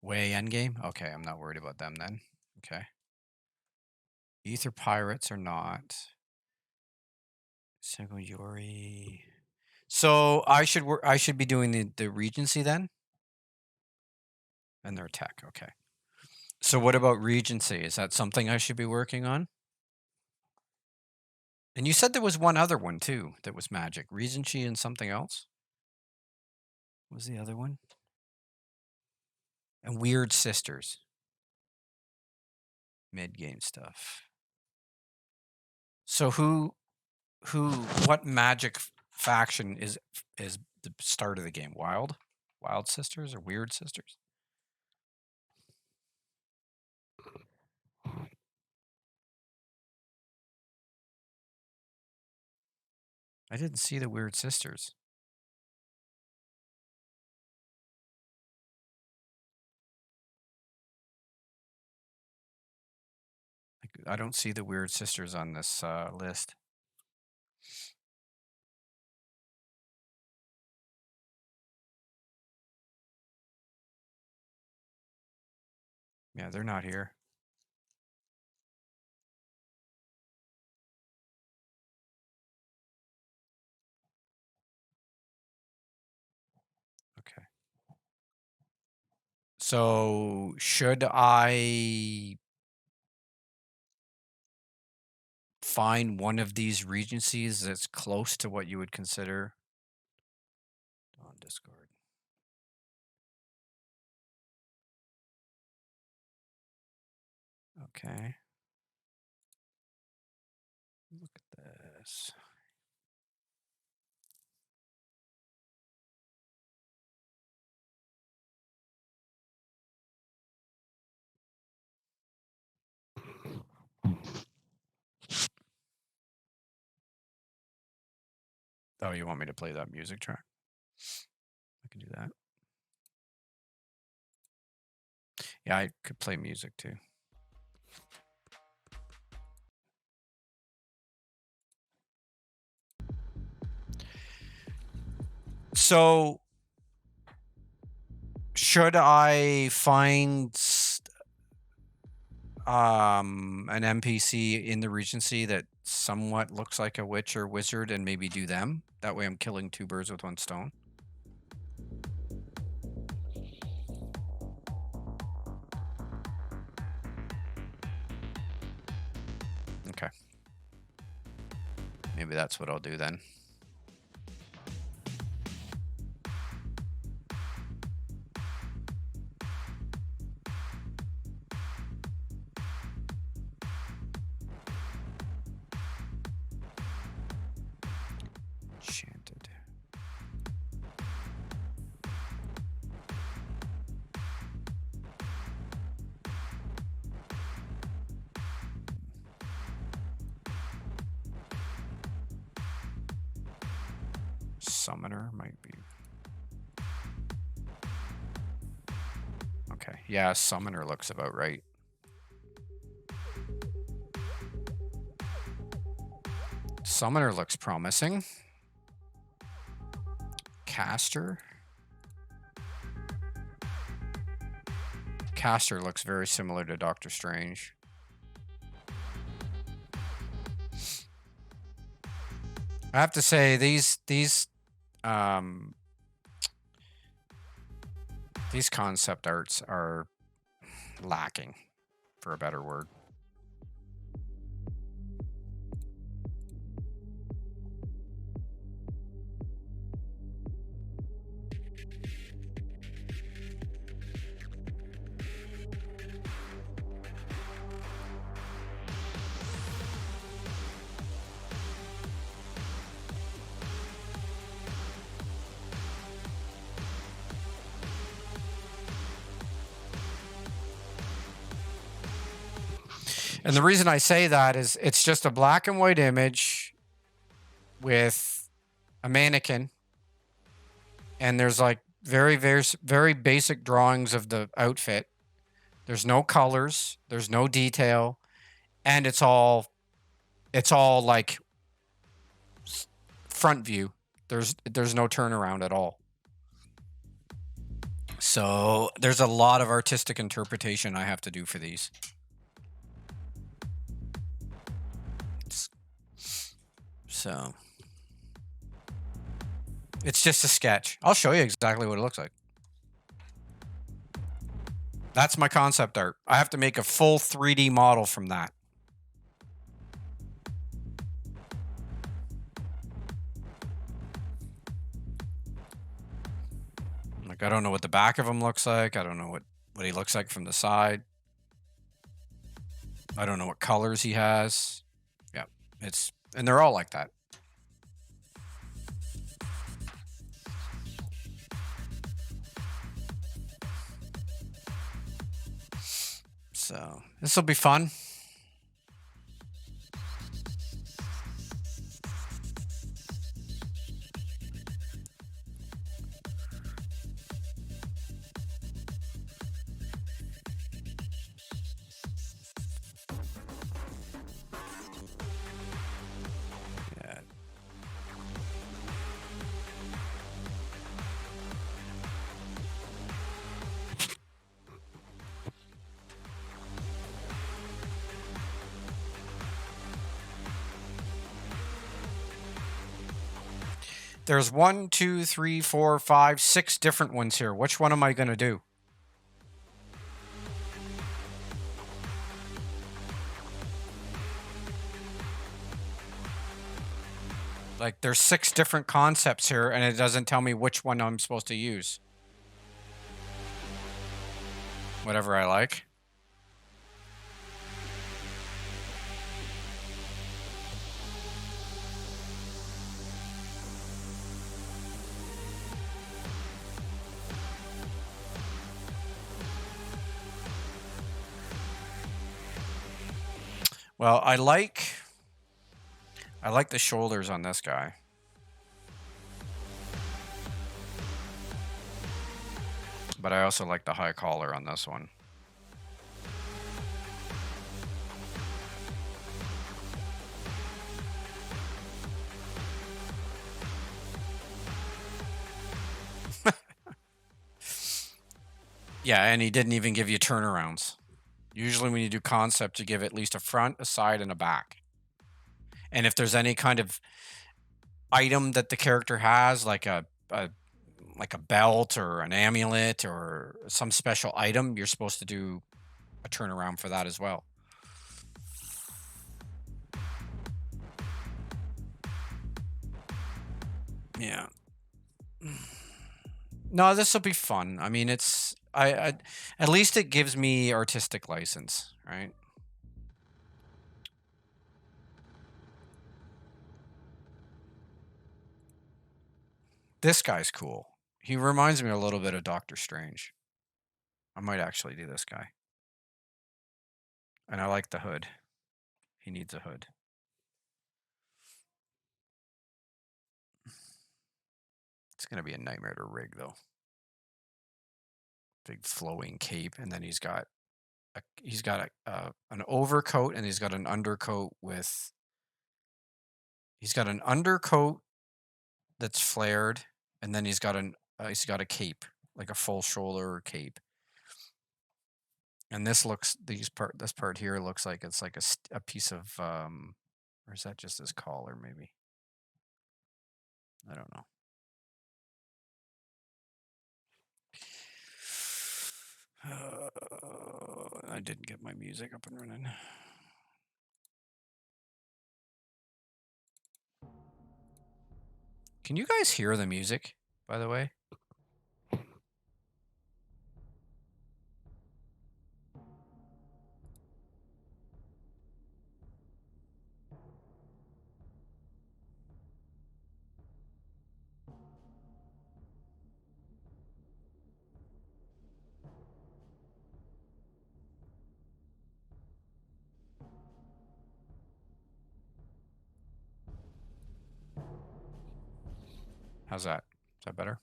A: Way endgame? Okay, I'm not worried about them then. Okay. Ether Pirates are not. Single Yori. So I should be doing the Regency then? And their tech, okay. So what about Regency? Is that something I should be working on? And you said there was one other one too that was magic. Regency and something else? What was the other one? And Weird Sisters. Mid-game stuff. So what magic faction is the start of the game? Wild sisters or weird sisters? I didn't see the weird sisters. I don't see the weird sisters on this list. Yeah, they're not here. Okay. So should I find one of these regencies that's close to what you would consider on Discord? Okay. Look at this. Oh, you want me to play that music track? I can do that. Yeah, I could play music too. So, should I find an NPC in the Regency that somewhat looks like a witch or wizard and maybe do them? That way I'm killing two birds with one stone. Okay. Maybe that's what I'll do then. Enchanted. Summoner might be. Okay. Yeah, summoner looks about right. Summoner looks promising. Caster. Caster looks very similar to Doctor Strange. I have to say these concept arts are lacking, for a better word. And the reason I say that is it's just a black and white image with a mannequin, and there's like very basic drawings of the outfit. There's no colors, there's no detail, and it's all like front view. There's no turnaround at all. So there's a lot of artistic interpretation I have to do for these. So it's just a sketch. I'll show you exactly what it looks like. That's my concept art. I have to make a full 3D model from that. Like, I don't know what the back of him looks like. I don't know what he looks like from the side. I don't know what colors he has. Yeah. And they're all like that. So this will be fun. Yeah. There's one, two, three, four, five, six different ones here. Which one am I going to do? Like, there's six different concepts here, and it doesn't tell me which one I'm supposed to use. Whatever I like. Well, I like the shoulders on this guy. But I also like the high collar on this one. Yeah, and he didn't even give you turnarounds. Usually when you do concept, you give at least a front, a side, and a back. And if there's any kind of item that the character has, like a belt or an amulet or some special item, you're supposed to do a turnaround for that as well. Yeah. No, this will be fun. I mean, I at least it gives me artistic license, right? This guy's cool. He reminds me a little bit of Doctor Strange. I might actually do this guy. And I like the hood. He needs a hood. It's going to be a nightmare to rig though. Big flowing cape, and then he's got an overcoat, and he's got an undercoat with he's got an undercoat that's flared, and then he's got a cape, like a full shoulder cape. And this part here looks like it's like a piece of or is that just his collar maybe? I don't know. I didn't get my music up and running. Can you guys hear the music, by the way? How's that? Is that better?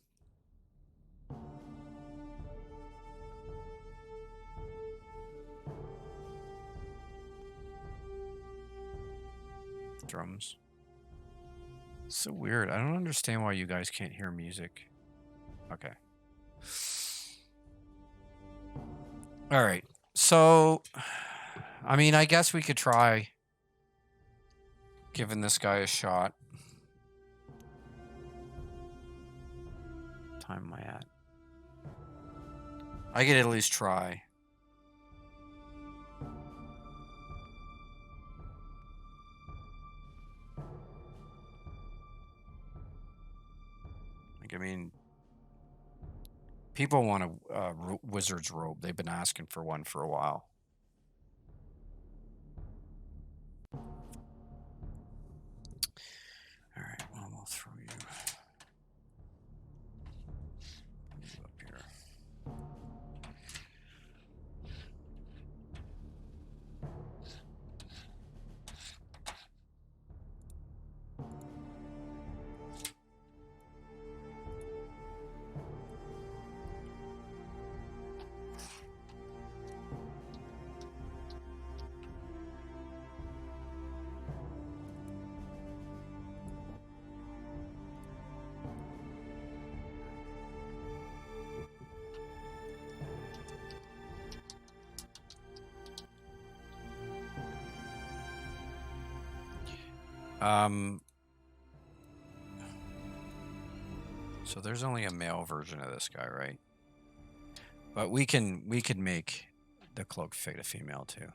A: Drums. So weird. I don't understand why you guys can't hear music. Okay. All right. So, I mean, I guess we could try giving this guy a shot. What time am I at? I could at least try. Like, I mean, people want a wizard's robe. They've been asking for one for a while. So there's only a male version of this guy, right? But we could make the cloak fit a female too.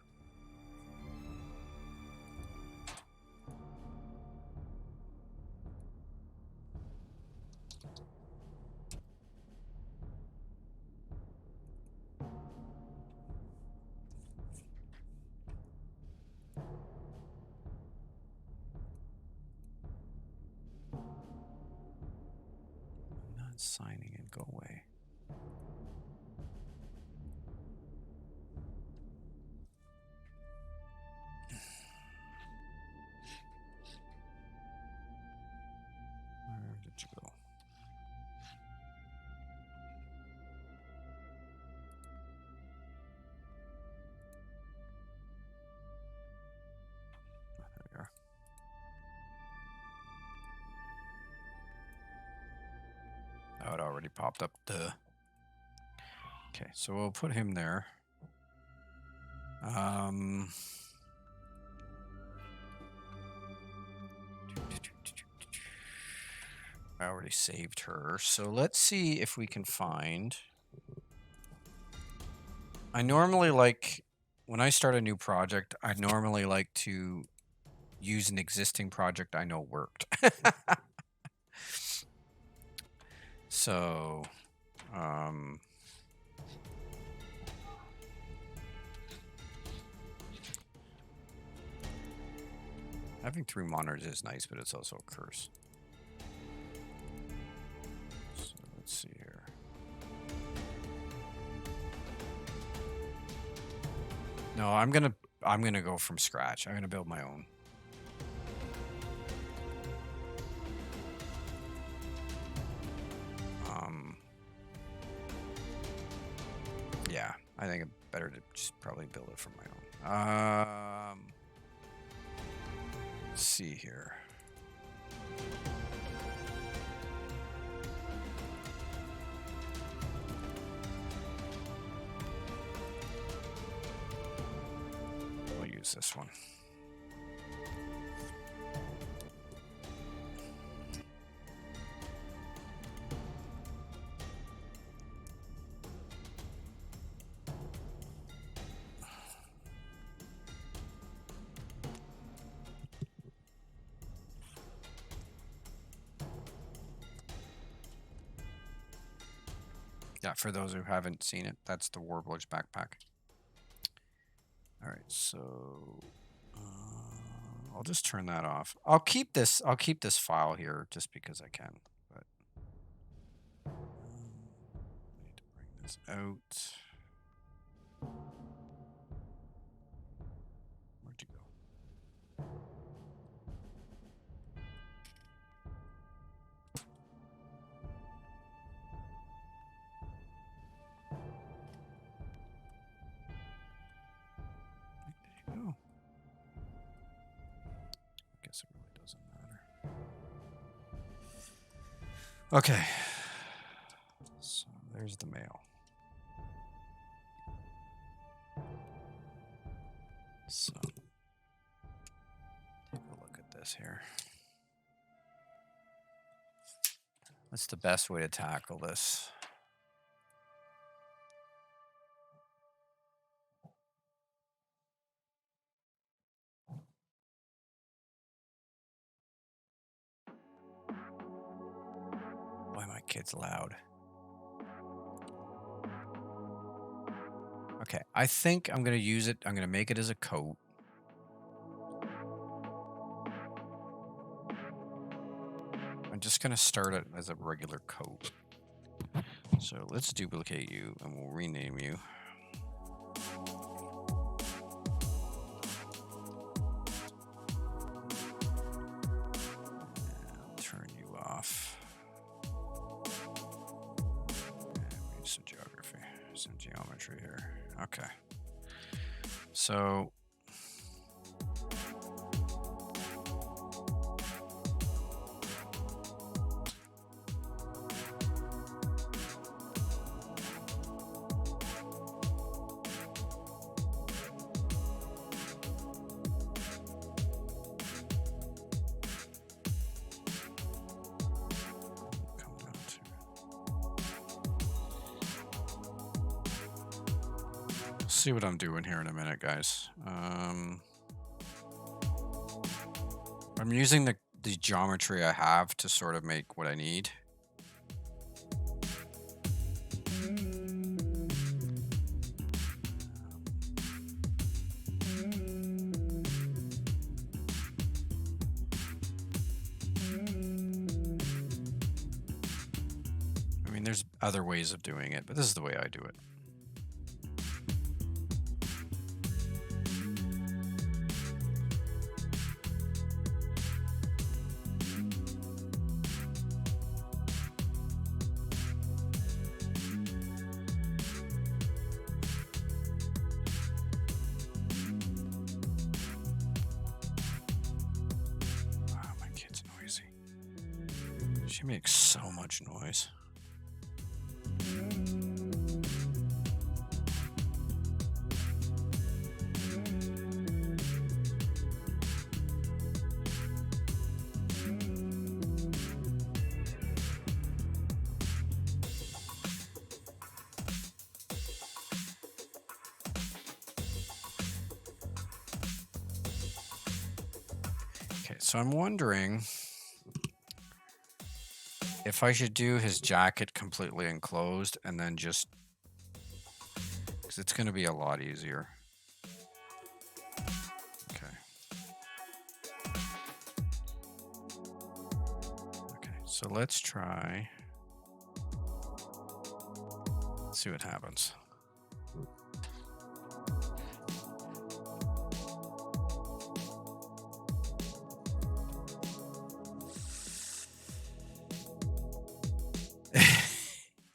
A: I'm not signing in. Go away. Where did you go? There we are. Oh, it already popped up. Duh. Okay, so we'll put him there. I already saved her, so let's see if we can find. I normally like, when I start a new project, I normally like to use an existing project I know worked. So, having 3 monitors is nice, but it's also a curse. So let's see here. No, I'm gonna go from scratch. I'm gonna build my own. Yeah, I think it's better to just probably build it from my own. Let's see here. We'll use this one. Yeah, for those who haven't seen it, that's the Warbler's backpack. All right, so I'll just turn that off. I'll keep this file here just because I can. But I need to bring this out. Where'd you go? Oh. I guess it really doesn't matter. Okay. So there's the mail. So take a look at this here. What's the best way to tackle this? Why are my kids loud? Okay, I think I'm going to use it. I'm going to make it as a coat. I'm just going to start it as a regular coat. So let's duplicate you and we'll rename you. I'll turn you off. And we need some geography, some geometry here. Okay. So see what I'm doing here in a minute, guys. I'm using the geometry I have to sort of make what I need. I mean, there's other ways of doing it, but this is the way I do it. Wow, my kid's noisy. She makes so much noise. Okay, so I'm wondering if I should do his jacket completely enclosed and then just, because it's going to be a lot easier. Okay. Okay, so let's try. Let's see what happens.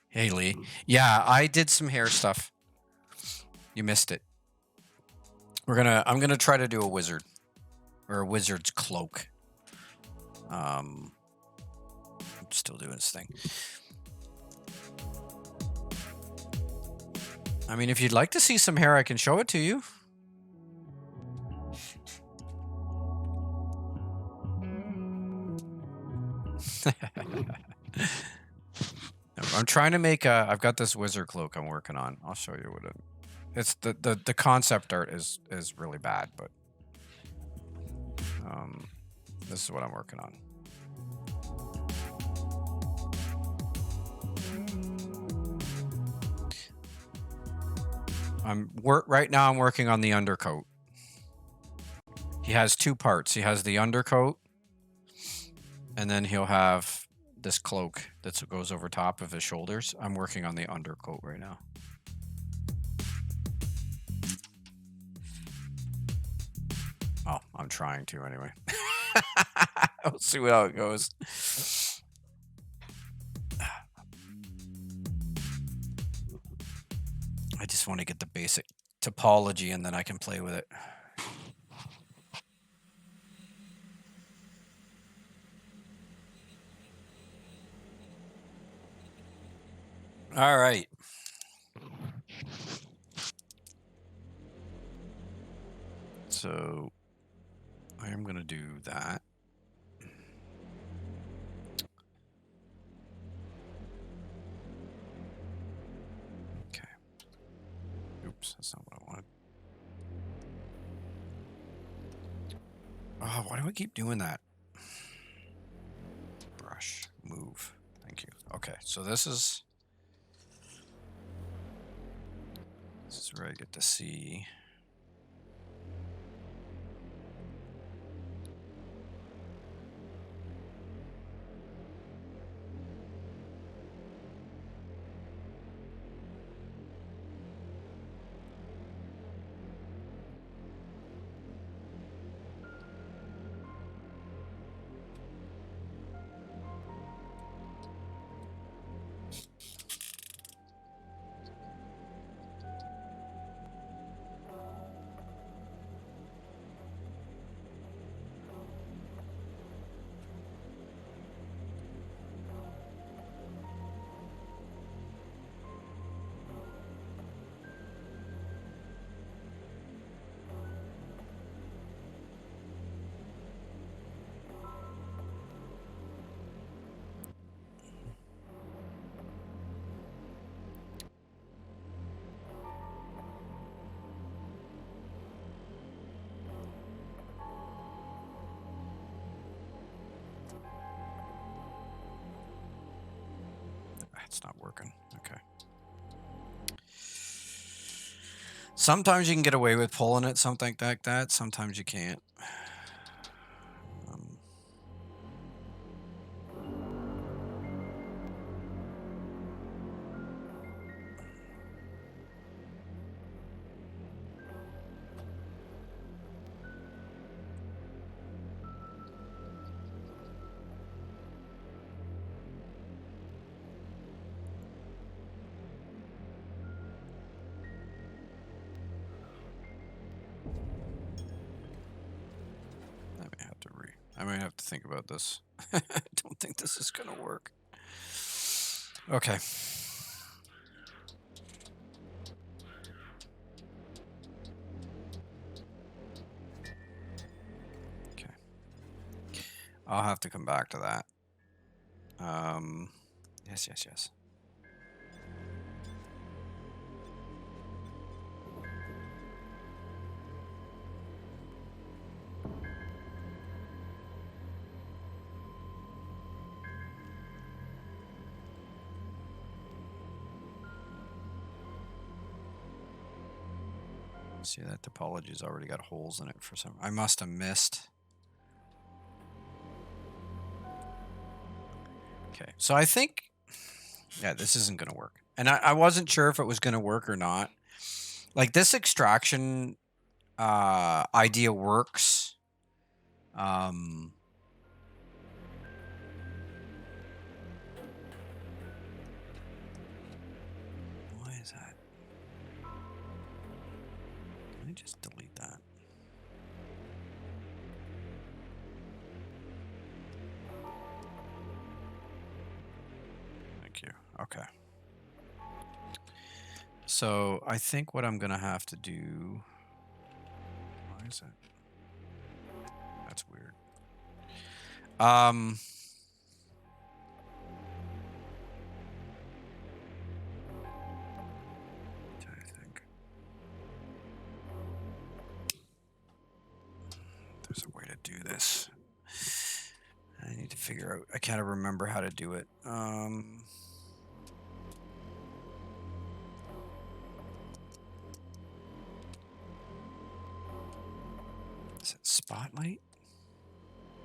A: Hey, Lee. Yeah, I did some hair stuff. You missed it. I'm gonna try to do a wizard. Or a wizard's cloak. I'm still doing this thing. I mean, if you'd like to see some hair, I can show it to you. I'm trying to make a. I've got this wizard cloak I'm working on. I'll show you what it. It's the concept art is really bad, but this is what I'm working on. Right now I'm working on the undercoat. He has two parts. He has the undercoat, and then he'll have this cloak that goes over top of his shoulders. I'm working on the undercoat right now. Oh, I'm trying to anyway. We'll see how it goes. I just want to get the basic topology and then I can play with it. All right. So I am going to do that. Okay. Oops, that's not what I wanted. Oh, why do I keep doing that? Brush, move. Thank you. Okay, so this is where I get to see. It's not working. Okay. Sometimes you can get away with pulling it, something like that. Sometimes you can't. I might have to think about this. I don't think this is gonna work. Okay. Okay. I'll have to come back to that. Yes. See, that topology's already got holes in it for some. I must have missed. Okay, so I think, yeah, this isn't going to work. And I wasn't sure if it was going to work or not. Like, this extraction idea works. Why is that? Let me just delete that. Thank you. Okay. So I think what I'm going to have to do... Why is it? That's weird. I think there's a way to do this. I need to figure out. I can't remember how to do it. Is it Spotlight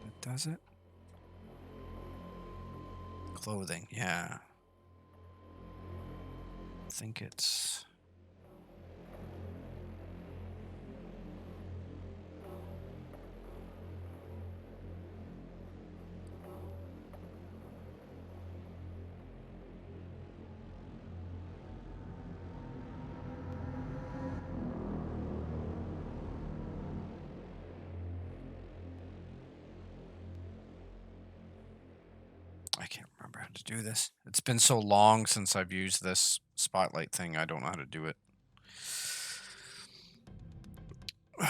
A: that does it? Clothing, yeah. I think it's... I can't remember how to do this. It's been so long since I've used this Spotlight thing, I don't know how to do it. I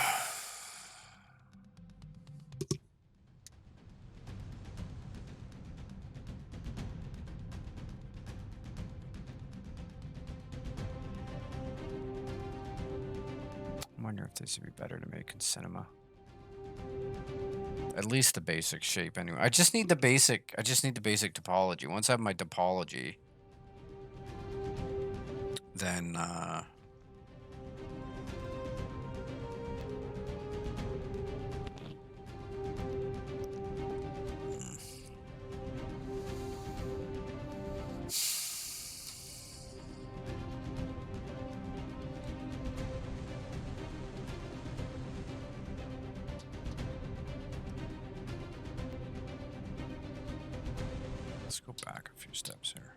A: wonder if this would be better to make in cinema. At least the basic shape anyway. I just need the basic topology. Once I have my topology, then let's go back a few steps here.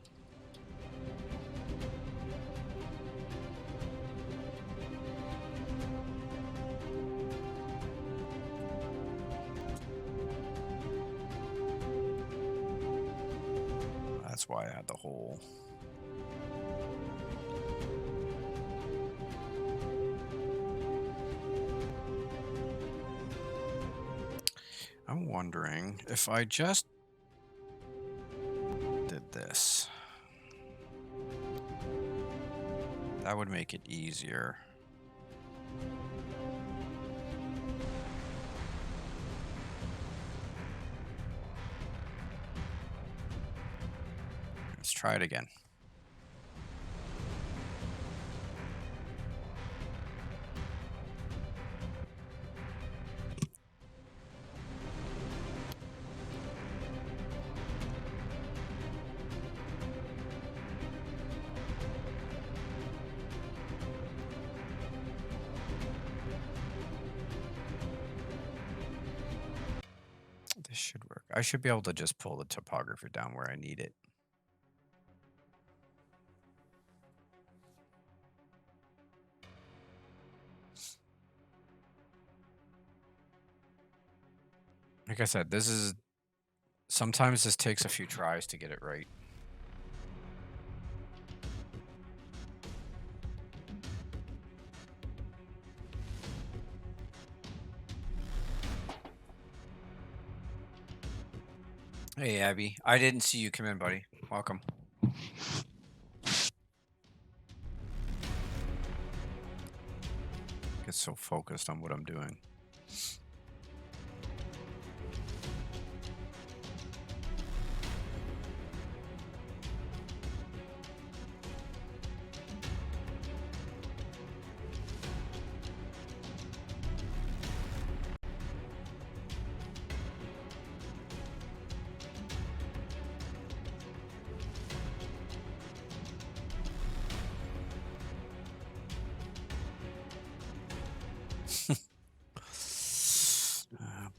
A: That's why I had the hole. I'm wondering if I just did this. That would make it easier. Let's try it again. should work. I should be able to just pull the topography down where I need it. Like I said, sometimes this takes a few tries to get it right. Hey, Abby. I didn't see you come in, buddy. Welcome. Get so focused on what I'm doing.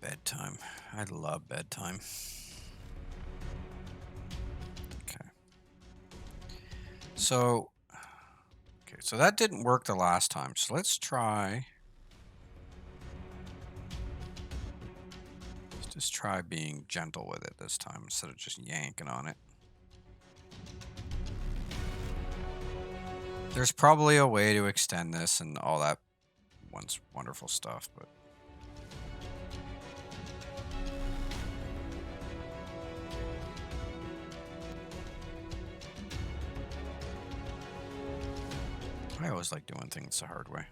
A: Bedtime. I love bedtime. Okay. So that didn't work the last time. So let's just try being gentle with it this time instead of just yanking on it. There's probably a way to extend this and all that wonderful stuff, but I always like doing things the hard way.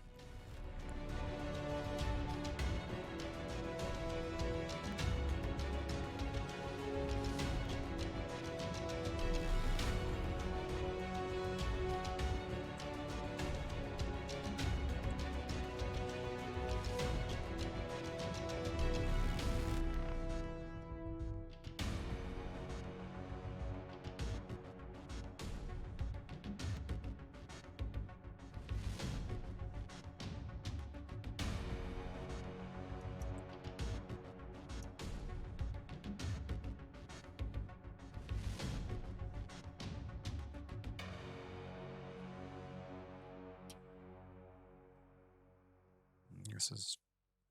A: This is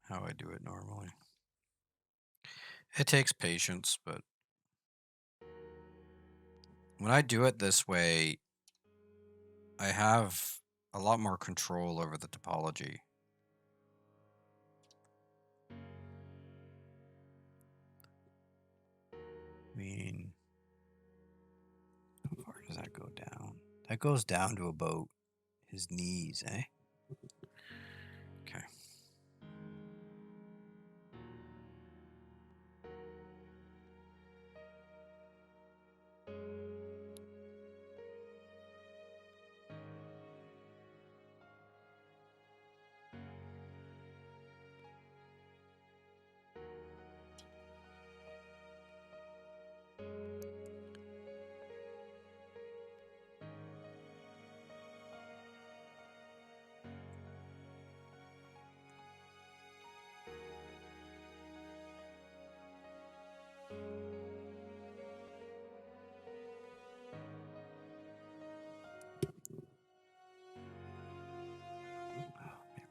A: how I do it normally. It takes patience, but when I do it this way, I have a lot more control over the topology. I mean, how far does that go down? That goes down to about his knees, eh? Okay.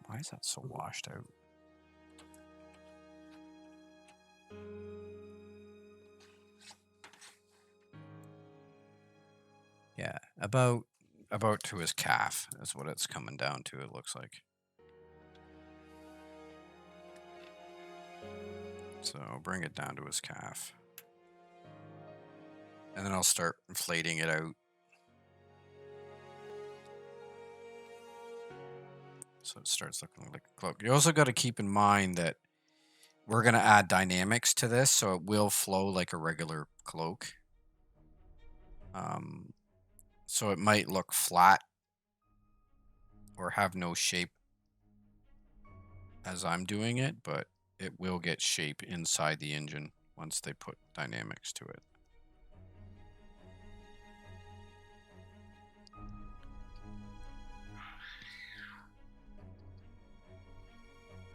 A: Why is that so washed out? Yeah, about to his calf is what it's coming down to, it looks like. So I'll bring it down to his calf. And then I'll start inflating it out. So it starts looking like a cloak. You also got to keep in mind that we're going to add dynamics to this, so it will flow like a regular cloak. So it might look flat or have no shape as I'm doing it, but it will get shape inside the engine once they put dynamics to it.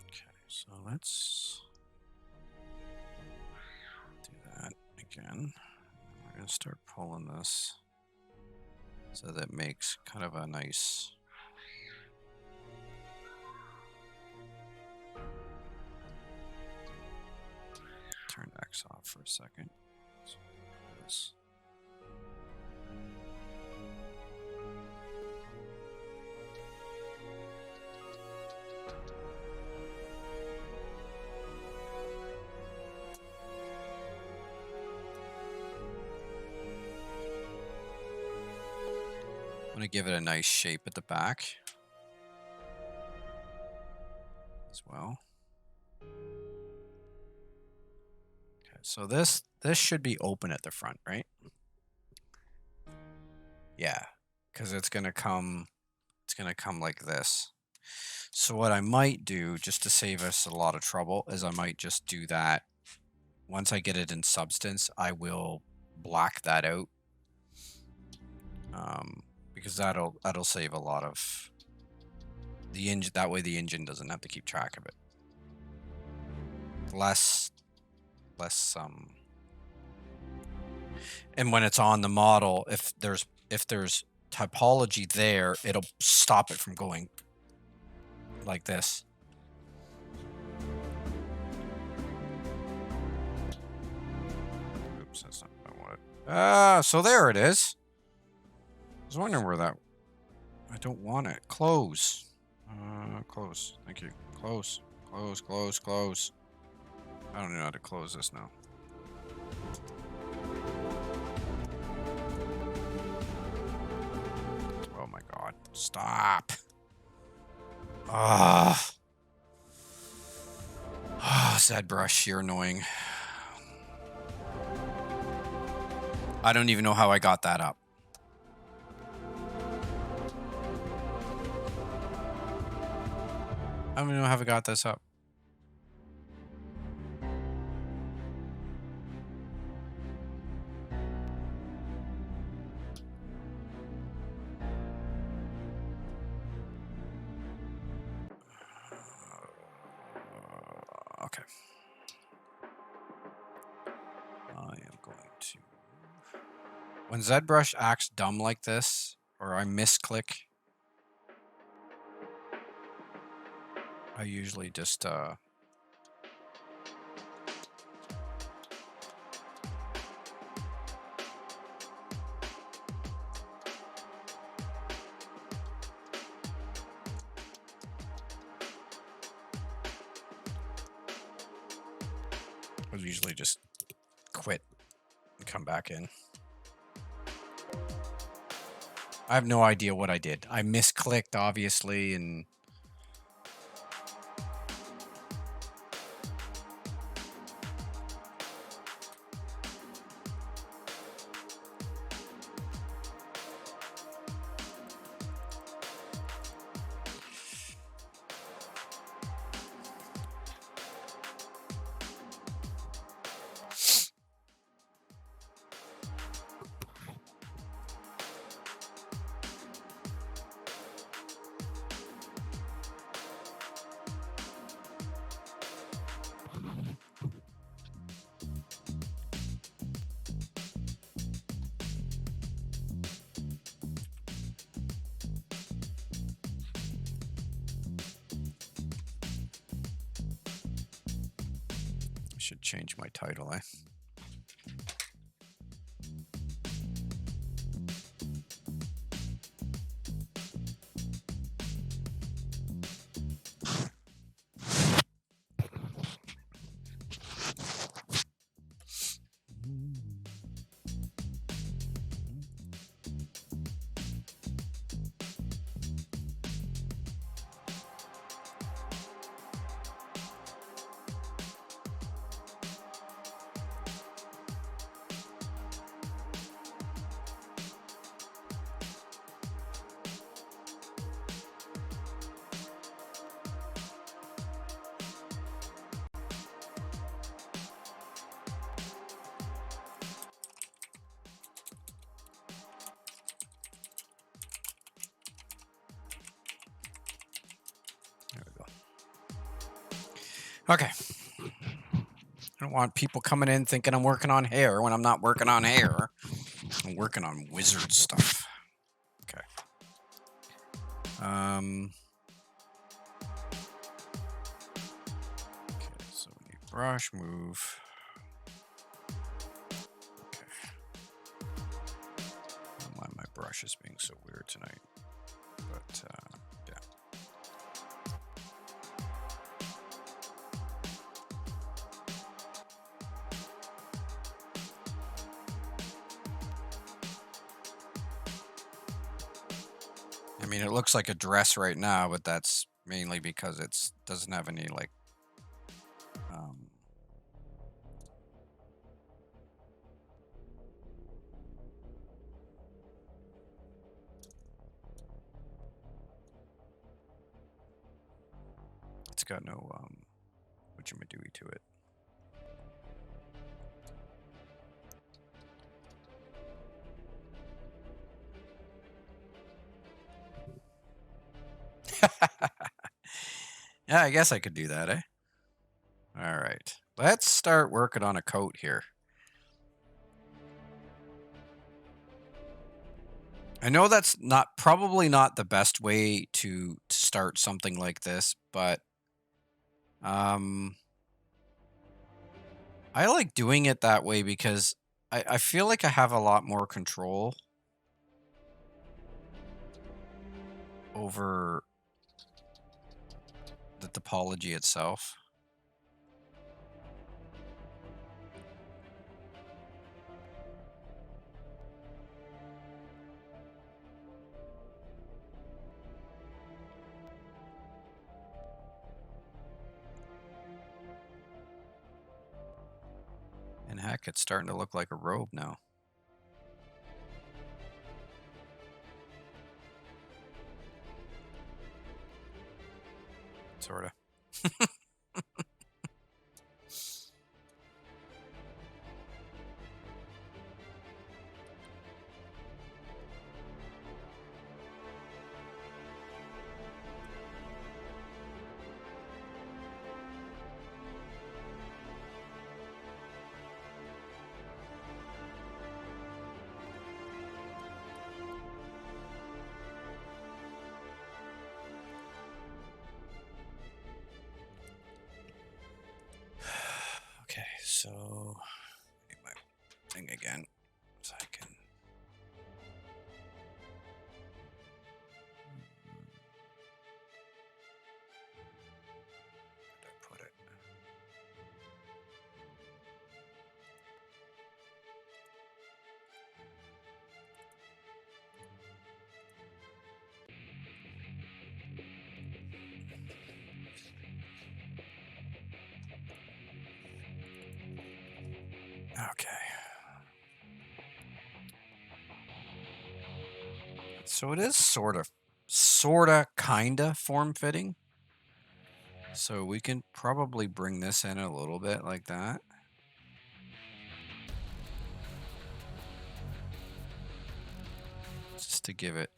A: Okay, so let's again. We're going to start pulling this so that makes kind of a nice... Turn X off for a second. So this. I'm going to give it a nice shape at the back as well. Okay, so this should be open at the front, right? Yeah, because it's going to come like this. So what I might do, just to save us a lot of trouble, is I might just do that. Once I get it in Substance, I will black that out. Because that'll save a lot of the engine. That way the engine doesn't have to keep track of it. Less and when it's on the model, if there's typology there, it'll stop it from going like this. Oops, that's not what I wanted. So there it is. I was wondering where that... I don't want it. Close. Close. Thank you. Close. Close, close, close. I don't know how to close this now. Oh my god. Stop. ZBrush, you're annoying. I don't even know how I got that up. I don't even know how I got this up. Okay. I am going to... When ZBrush acts dumb like this, or I misclick, I usually just I usually just quit and come back in. I have no idea what I did. I misclicked, obviously, and... should change my title, eh? There we go. Okay. I don't want people coming in thinking I'm working on hair when I'm not working on hair. I'm working on wizard stuff. Okay. Okay, so we need brush, move. Okay. I don't know why my brush is being so weird tonight. But, yeah. I mean, it looks like a dress right now, but that's mainly because it doesn't have any, like, it's got no, whatchamadooey to it. Yeah, I guess I could do that, eh? All right. Let's start working on a coat here. I know that's probably not the best way to start something like this, but I like doing it that way because I feel like I have a lot more control over the topology itself. And heck, it's starting to look like a robe now. Sort of. Okay, so get my thing again so I can. Where did I put it? Okay. So it is sort of, kind of form-fitting. So we can probably bring this in a little bit like that. Just to give it.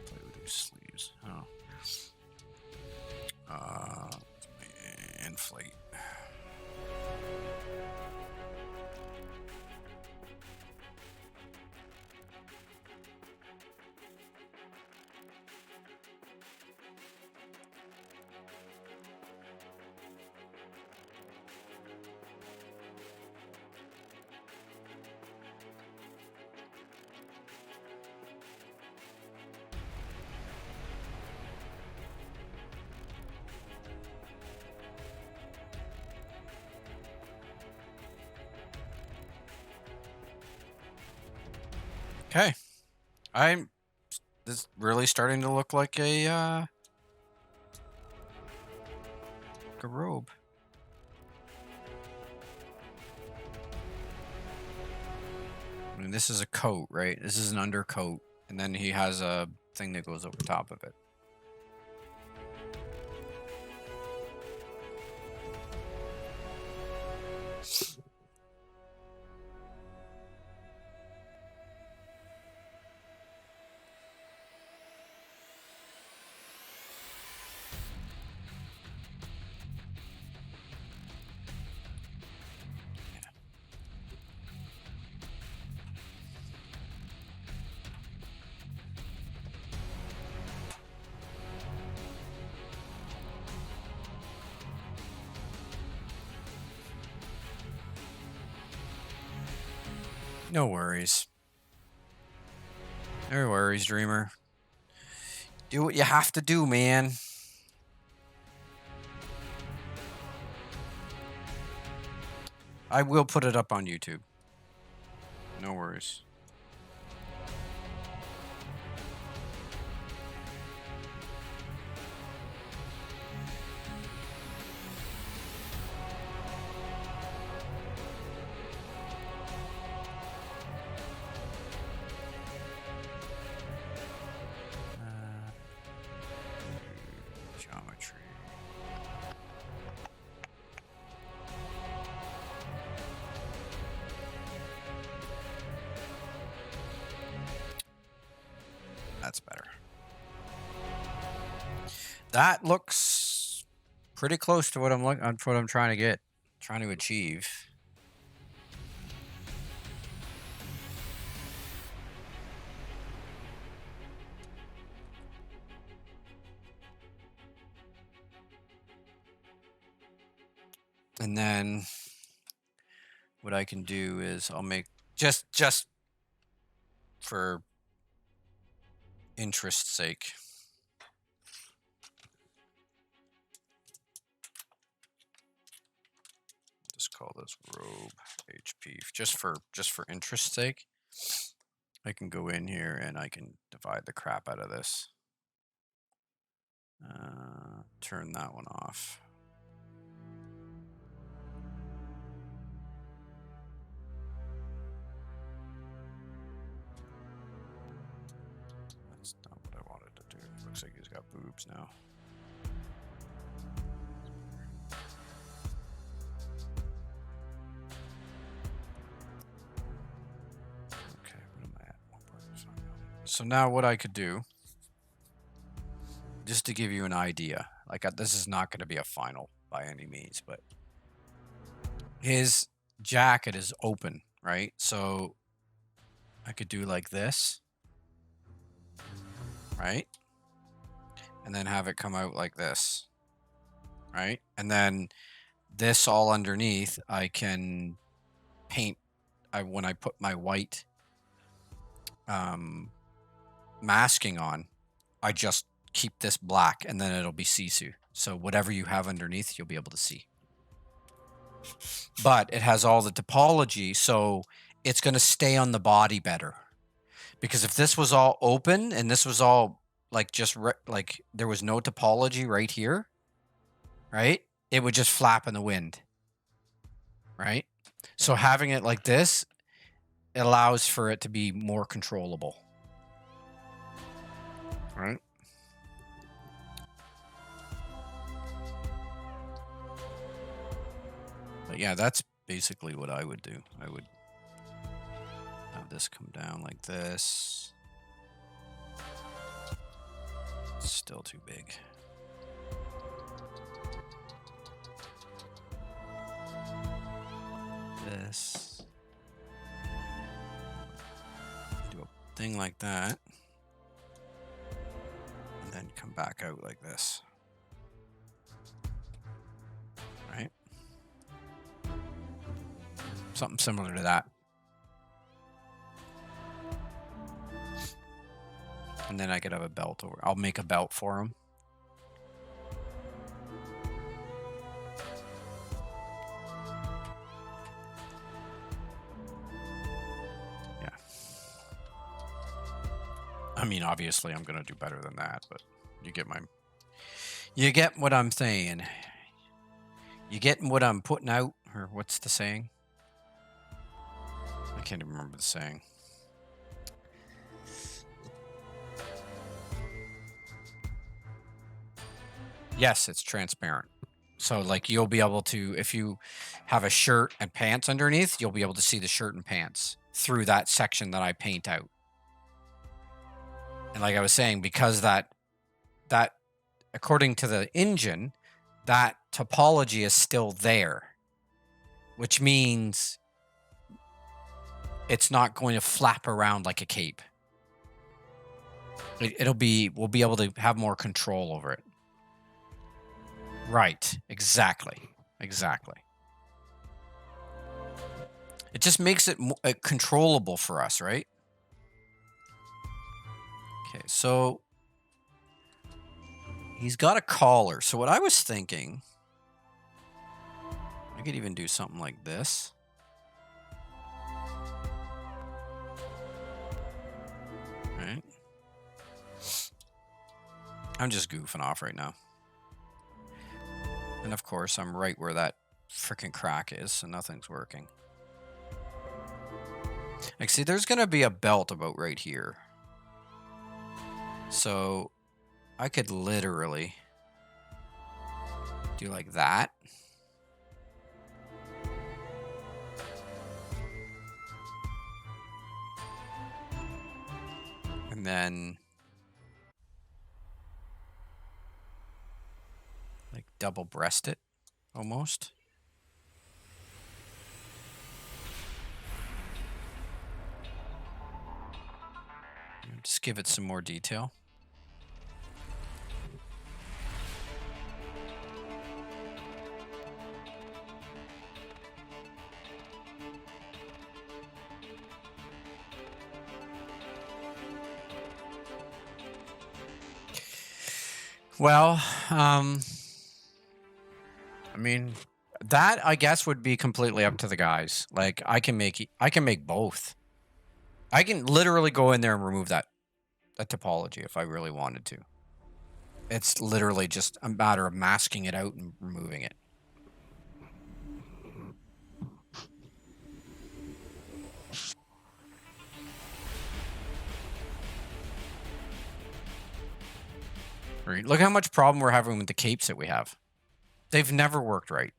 A: Play with these sleeves. Oh. Inflate. Okay. I'm this is really starting to look like a robe. I mean, this is a coat, right? This is an undercoat, and then he has a thing that goes over top of it. No worries. No worries, Dreamer. Do what you have to do, man. I will put it up on YouTube. No worries. Geometry. That's better. That looks pretty close to what I'm trying to get, trying to achieve. And then what I can do is I'll make just for interest's sake. Just call this robe HP just for interest's sake. I can go in here and I can divide the crap out of this. Turn that one off. That's not what I wanted to do. Looks like he's got boobs now. Okay, what am I at? So now what I could do, just to give you an idea, like this is not going to be a final by any means, but his jacket is open, right? So I could do like this, right? And then have it come out like this, right? And then this all underneath, I can paint. When I put my white masking on, I just keep this black and then it'll be sisu. So whatever you have underneath, you'll be able to see. But it has all the topology, so it's going to stay on the body better. Because if this was all open and this was all like just like there was no topology right here, right? It would just flap in the wind, right? So having it like this, it allows for it to be more controllable, right? But yeah, that's basically what I would do. I would have this come down like this. It's still too big. This. Do a thing like that. And then come back out like this. Right? Something similar to that. And then I could have a belt over. I'll make a belt for him. Yeah. I mean, obviously, I'm gonna do better than that, but you get what I'm saying. You getting what I'm putting out, or what's the saying? I can't even remember the saying. Yes, it's transparent. So, like, you'll be able to, if you have a shirt and pants underneath, you'll be able to see the shirt and pants through that section that I paint out. And like I was saying, because that according to the engine, that topology is still there, which means it's not going to flap around like a cape. We'll be able to have more control over it. Right. Exactly. Exactly. It just makes it controllable for us, right? Okay, so he's got a collar. So what I was thinking, I could even do something like this. Right? I'm just goofing off right now. And of course, I'm right where that freaking crack is, so nothing's working. Like, see, there's going to be a belt about right here. So I could literally do like that. And then like double breast it almost. Just give it some more detail. Well, I mean, that I guess would be completely up to the guys. Like I can make both. I can literally go in there and remove that topology if I really wanted to. It's literally just a matter of masking it out and removing it. Right? Look how much problem we're having with the capes that we have. They've never worked right.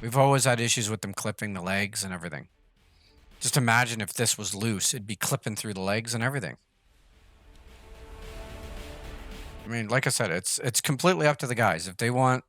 A: We've always had issues with them clipping the legs and everything. Just imagine if this was loose, it'd be clipping through the legs and everything. I mean, like I said, it's completely up to the guys. If they want...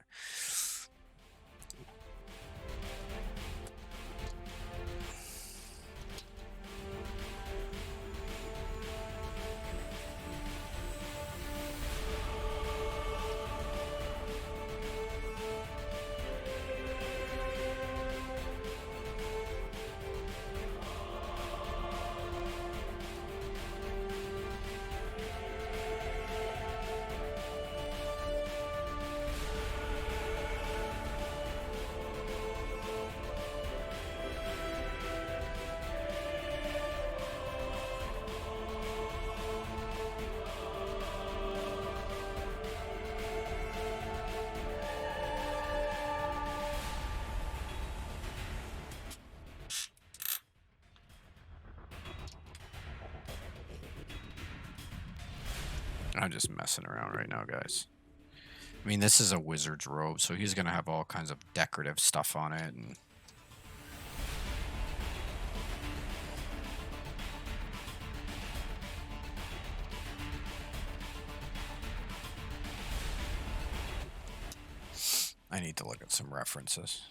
A: I'm just messing around right now, guys. I mean, this is a wizard's robe, so he's going to have all kinds of decorative stuff on it. And I need to look at some references.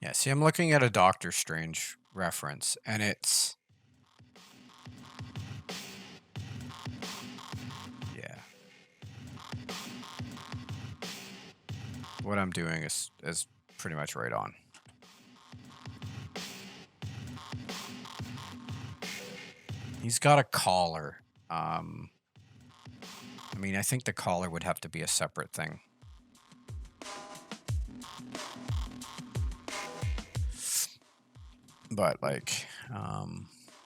A: Yeah, see, I'm looking at a Doctor Strange reference, and it's yeah. What I'm doing is pretty much right on. He's got a collar. I mean, I think the collar would have to be a separate thing. But like,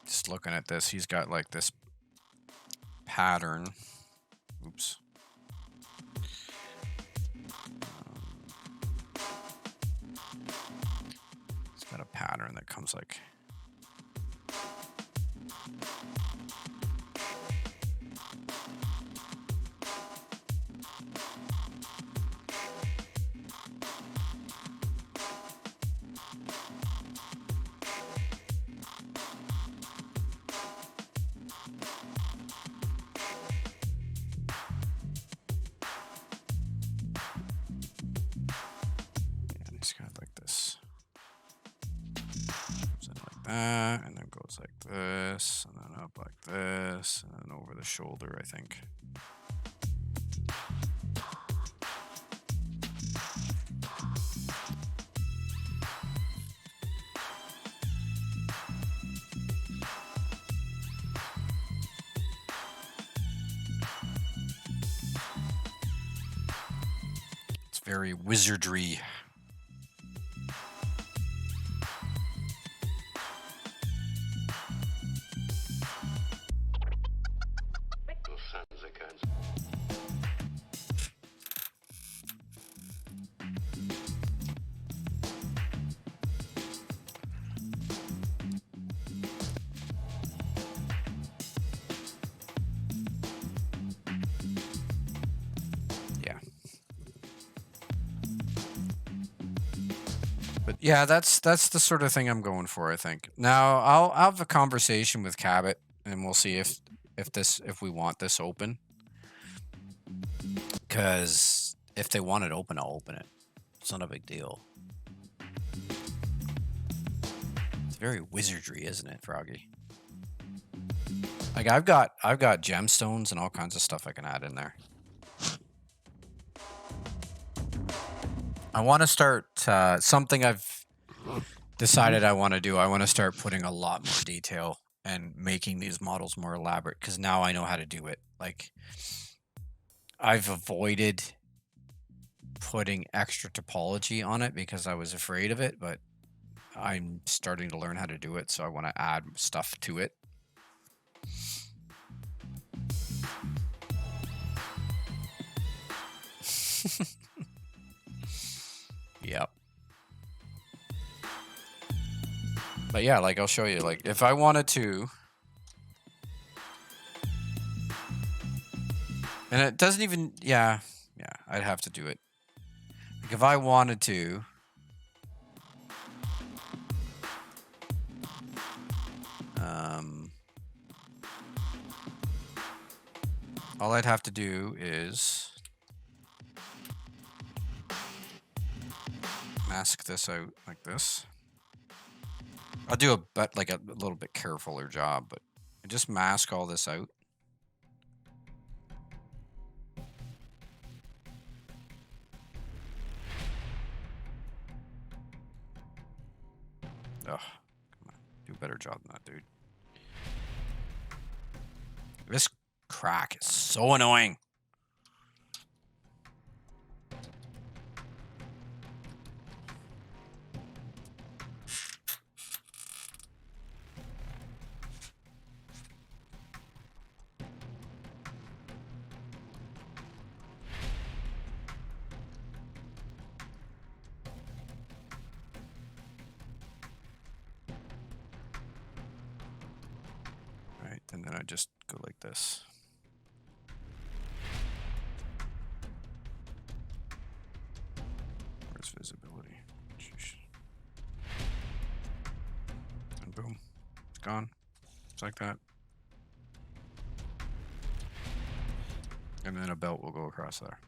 A: just looking at this, he's got like this pattern. Oops. It's got a pattern that comes like. It's kind of like this. Comes in like that, and then goes like this, and then up like this, and then over the shoulder, I think. It's very wizardry. But yeah, that's the sort of thing I'm going for, I think. Now I'll have a conversation with Cabot, and we'll see if we want this open. Because if they want it open, I'll open it. It's not a big deal. It's very wizardry, isn't it, Froggy? Like I've got gemstones and all kinds of stuff I can add in there. I want to start something I've decided I want to do. I want to start putting a lot more detail and making these models more elaborate, because now I know how to do it. Like, I've avoided putting extra topology on it because I was afraid of it, but I'm starting to learn how to do it, so I want to add stuff to it. Yep. But yeah, like I'll show you, like if I wanted to, and it doesn't even, yeah, I'd have to do it. Like if I wanted to, all I'd have to do is mask this out like this. I'll do a little bit carefuler job, but I just mask all this out. Ugh, come on, do a better job than that, dude. This crack is so annoying. Right, and then I just go like this. Where's visibility? Sheesh. And boom, it's gone. It's like that. And then a belt will go across there.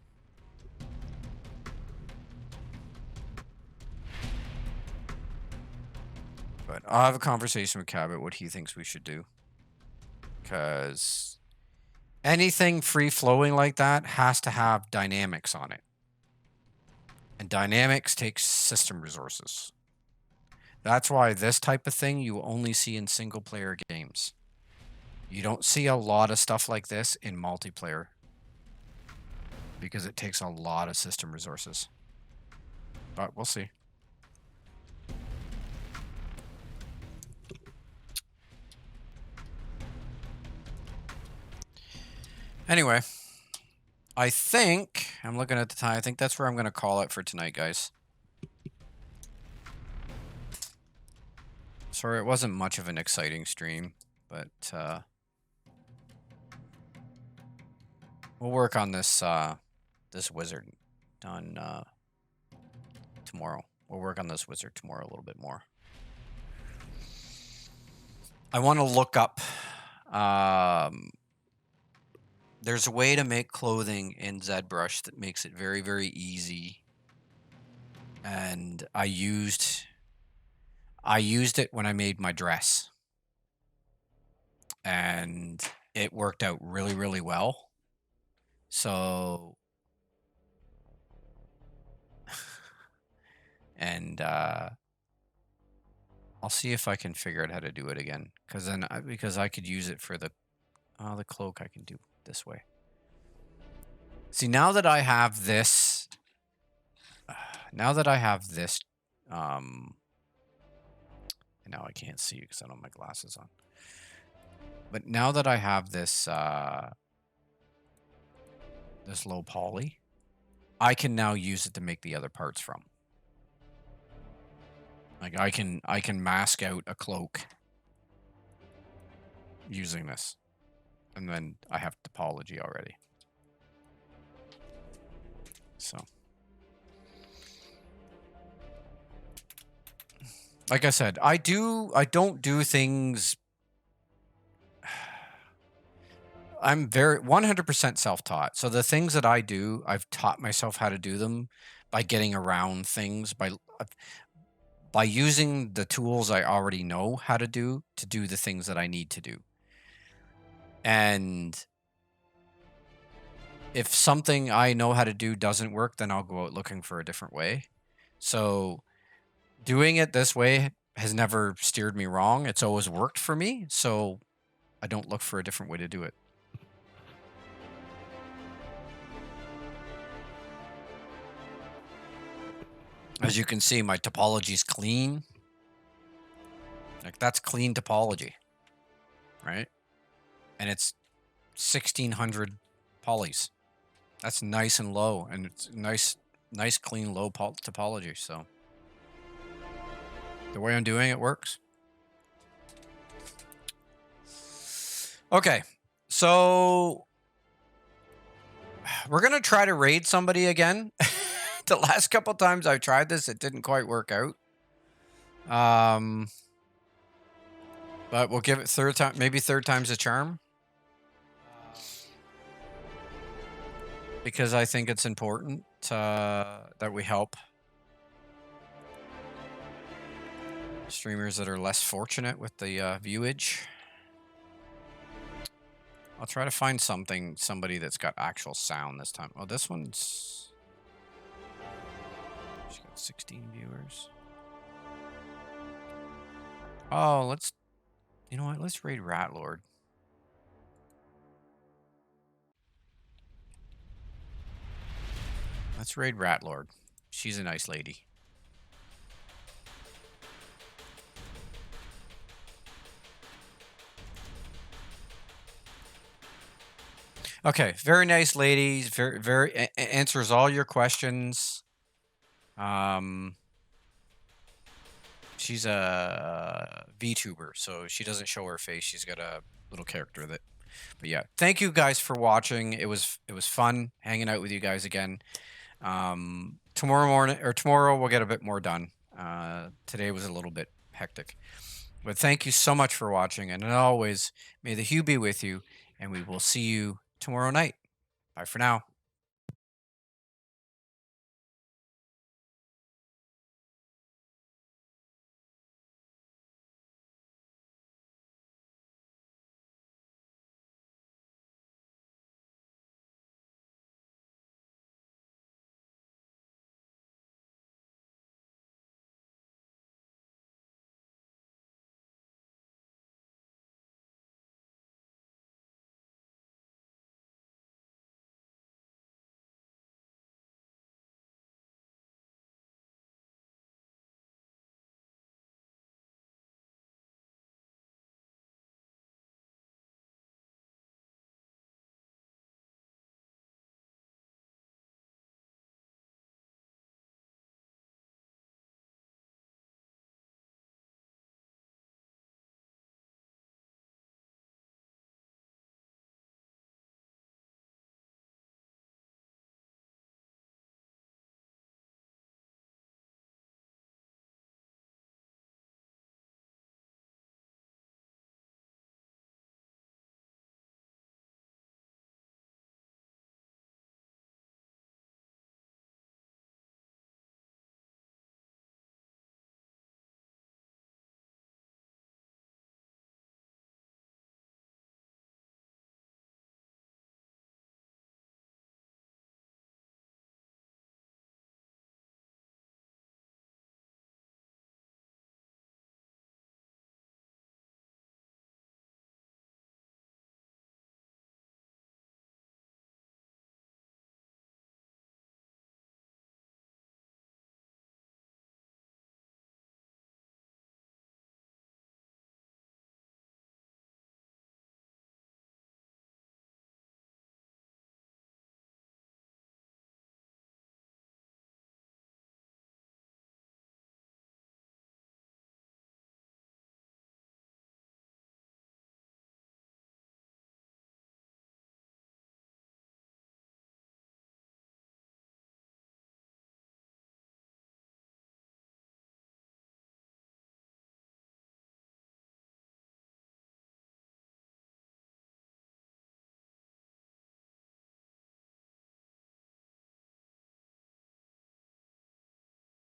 A: But I'll have a conversation with Cabot what he thinks we should do. Because anything free-flowing like that has to have dynamics on it. And dynamics takes system resources. That's why this type of thing you only see in single-player games. You don't see a lot of stuff like this in multiplayer. Because it takes a lot of system resources. But we'll see. Anyway, I think, I'm looking at the time, I think that's where I'm going to call it for tonight, guys. Sorry, it wasn't much of an exciting stream, but we'll work on this this wizard on tomorrow. We'll work on this wizard tomorrow a little bit more. I want to look up. There's a way to make clothing in ZBrush that makes it very, very easy. And I used it when I made my dress. And it worked out really, really well. So, and I'll see if I can figure out how to do it again. Because I could use it for the cloak I can do this way. See, now that I have this, now I can't see because I don't have my glasses on. But now that I have this, this low poly, I can now use it to make the other parts from. Like I can mask out a cloak using this. And then I have topology already. So, like I said, I don't do things. I'm very 100% self-taught. So the things that I do, I've taught myself how to do them by getting around things, by using the tools I already know how to do the things that I need to do. And if something I know how to do doesn't work, then I'll go out looking for a different way. So doing it this way has never steered me wrong. It's always worked for me. So I don't look for a different way to do it. As you can see, my topology is clean. Like that's clean topology, right? And it's 1600 polys. That's nice and low, and it's nice, clean, low topology. So the way I'm doing it works. Okay, so we're gonna try to raid somebody again. The last couple times I've tried this, it didn't quite work out. But we'll give it third time, maybe third time's a charm. Because I think it's important that we help streamers that are less fortunate with the viewage. I'll try to find somebody that's got actual sound this time. Oh, this one's... She's got 16 viewers. Oh, let's... You know what? Let's raid Rat Lord. Let's raid Rat Lord. She's a nice lady. Okay, very nice ladies. Very answers all your questions. She's a VTuber, so she doesn't show her face. She's got a little character that. But yeah, thank you guys for watching. It was fun hanging out with you guys again. Tomorrow we'll get a bit more done. Today was a little bit hectic. But thank you so much for watching, and as always, may the hue be with you, and we will see you tomorrow night. Bye for now.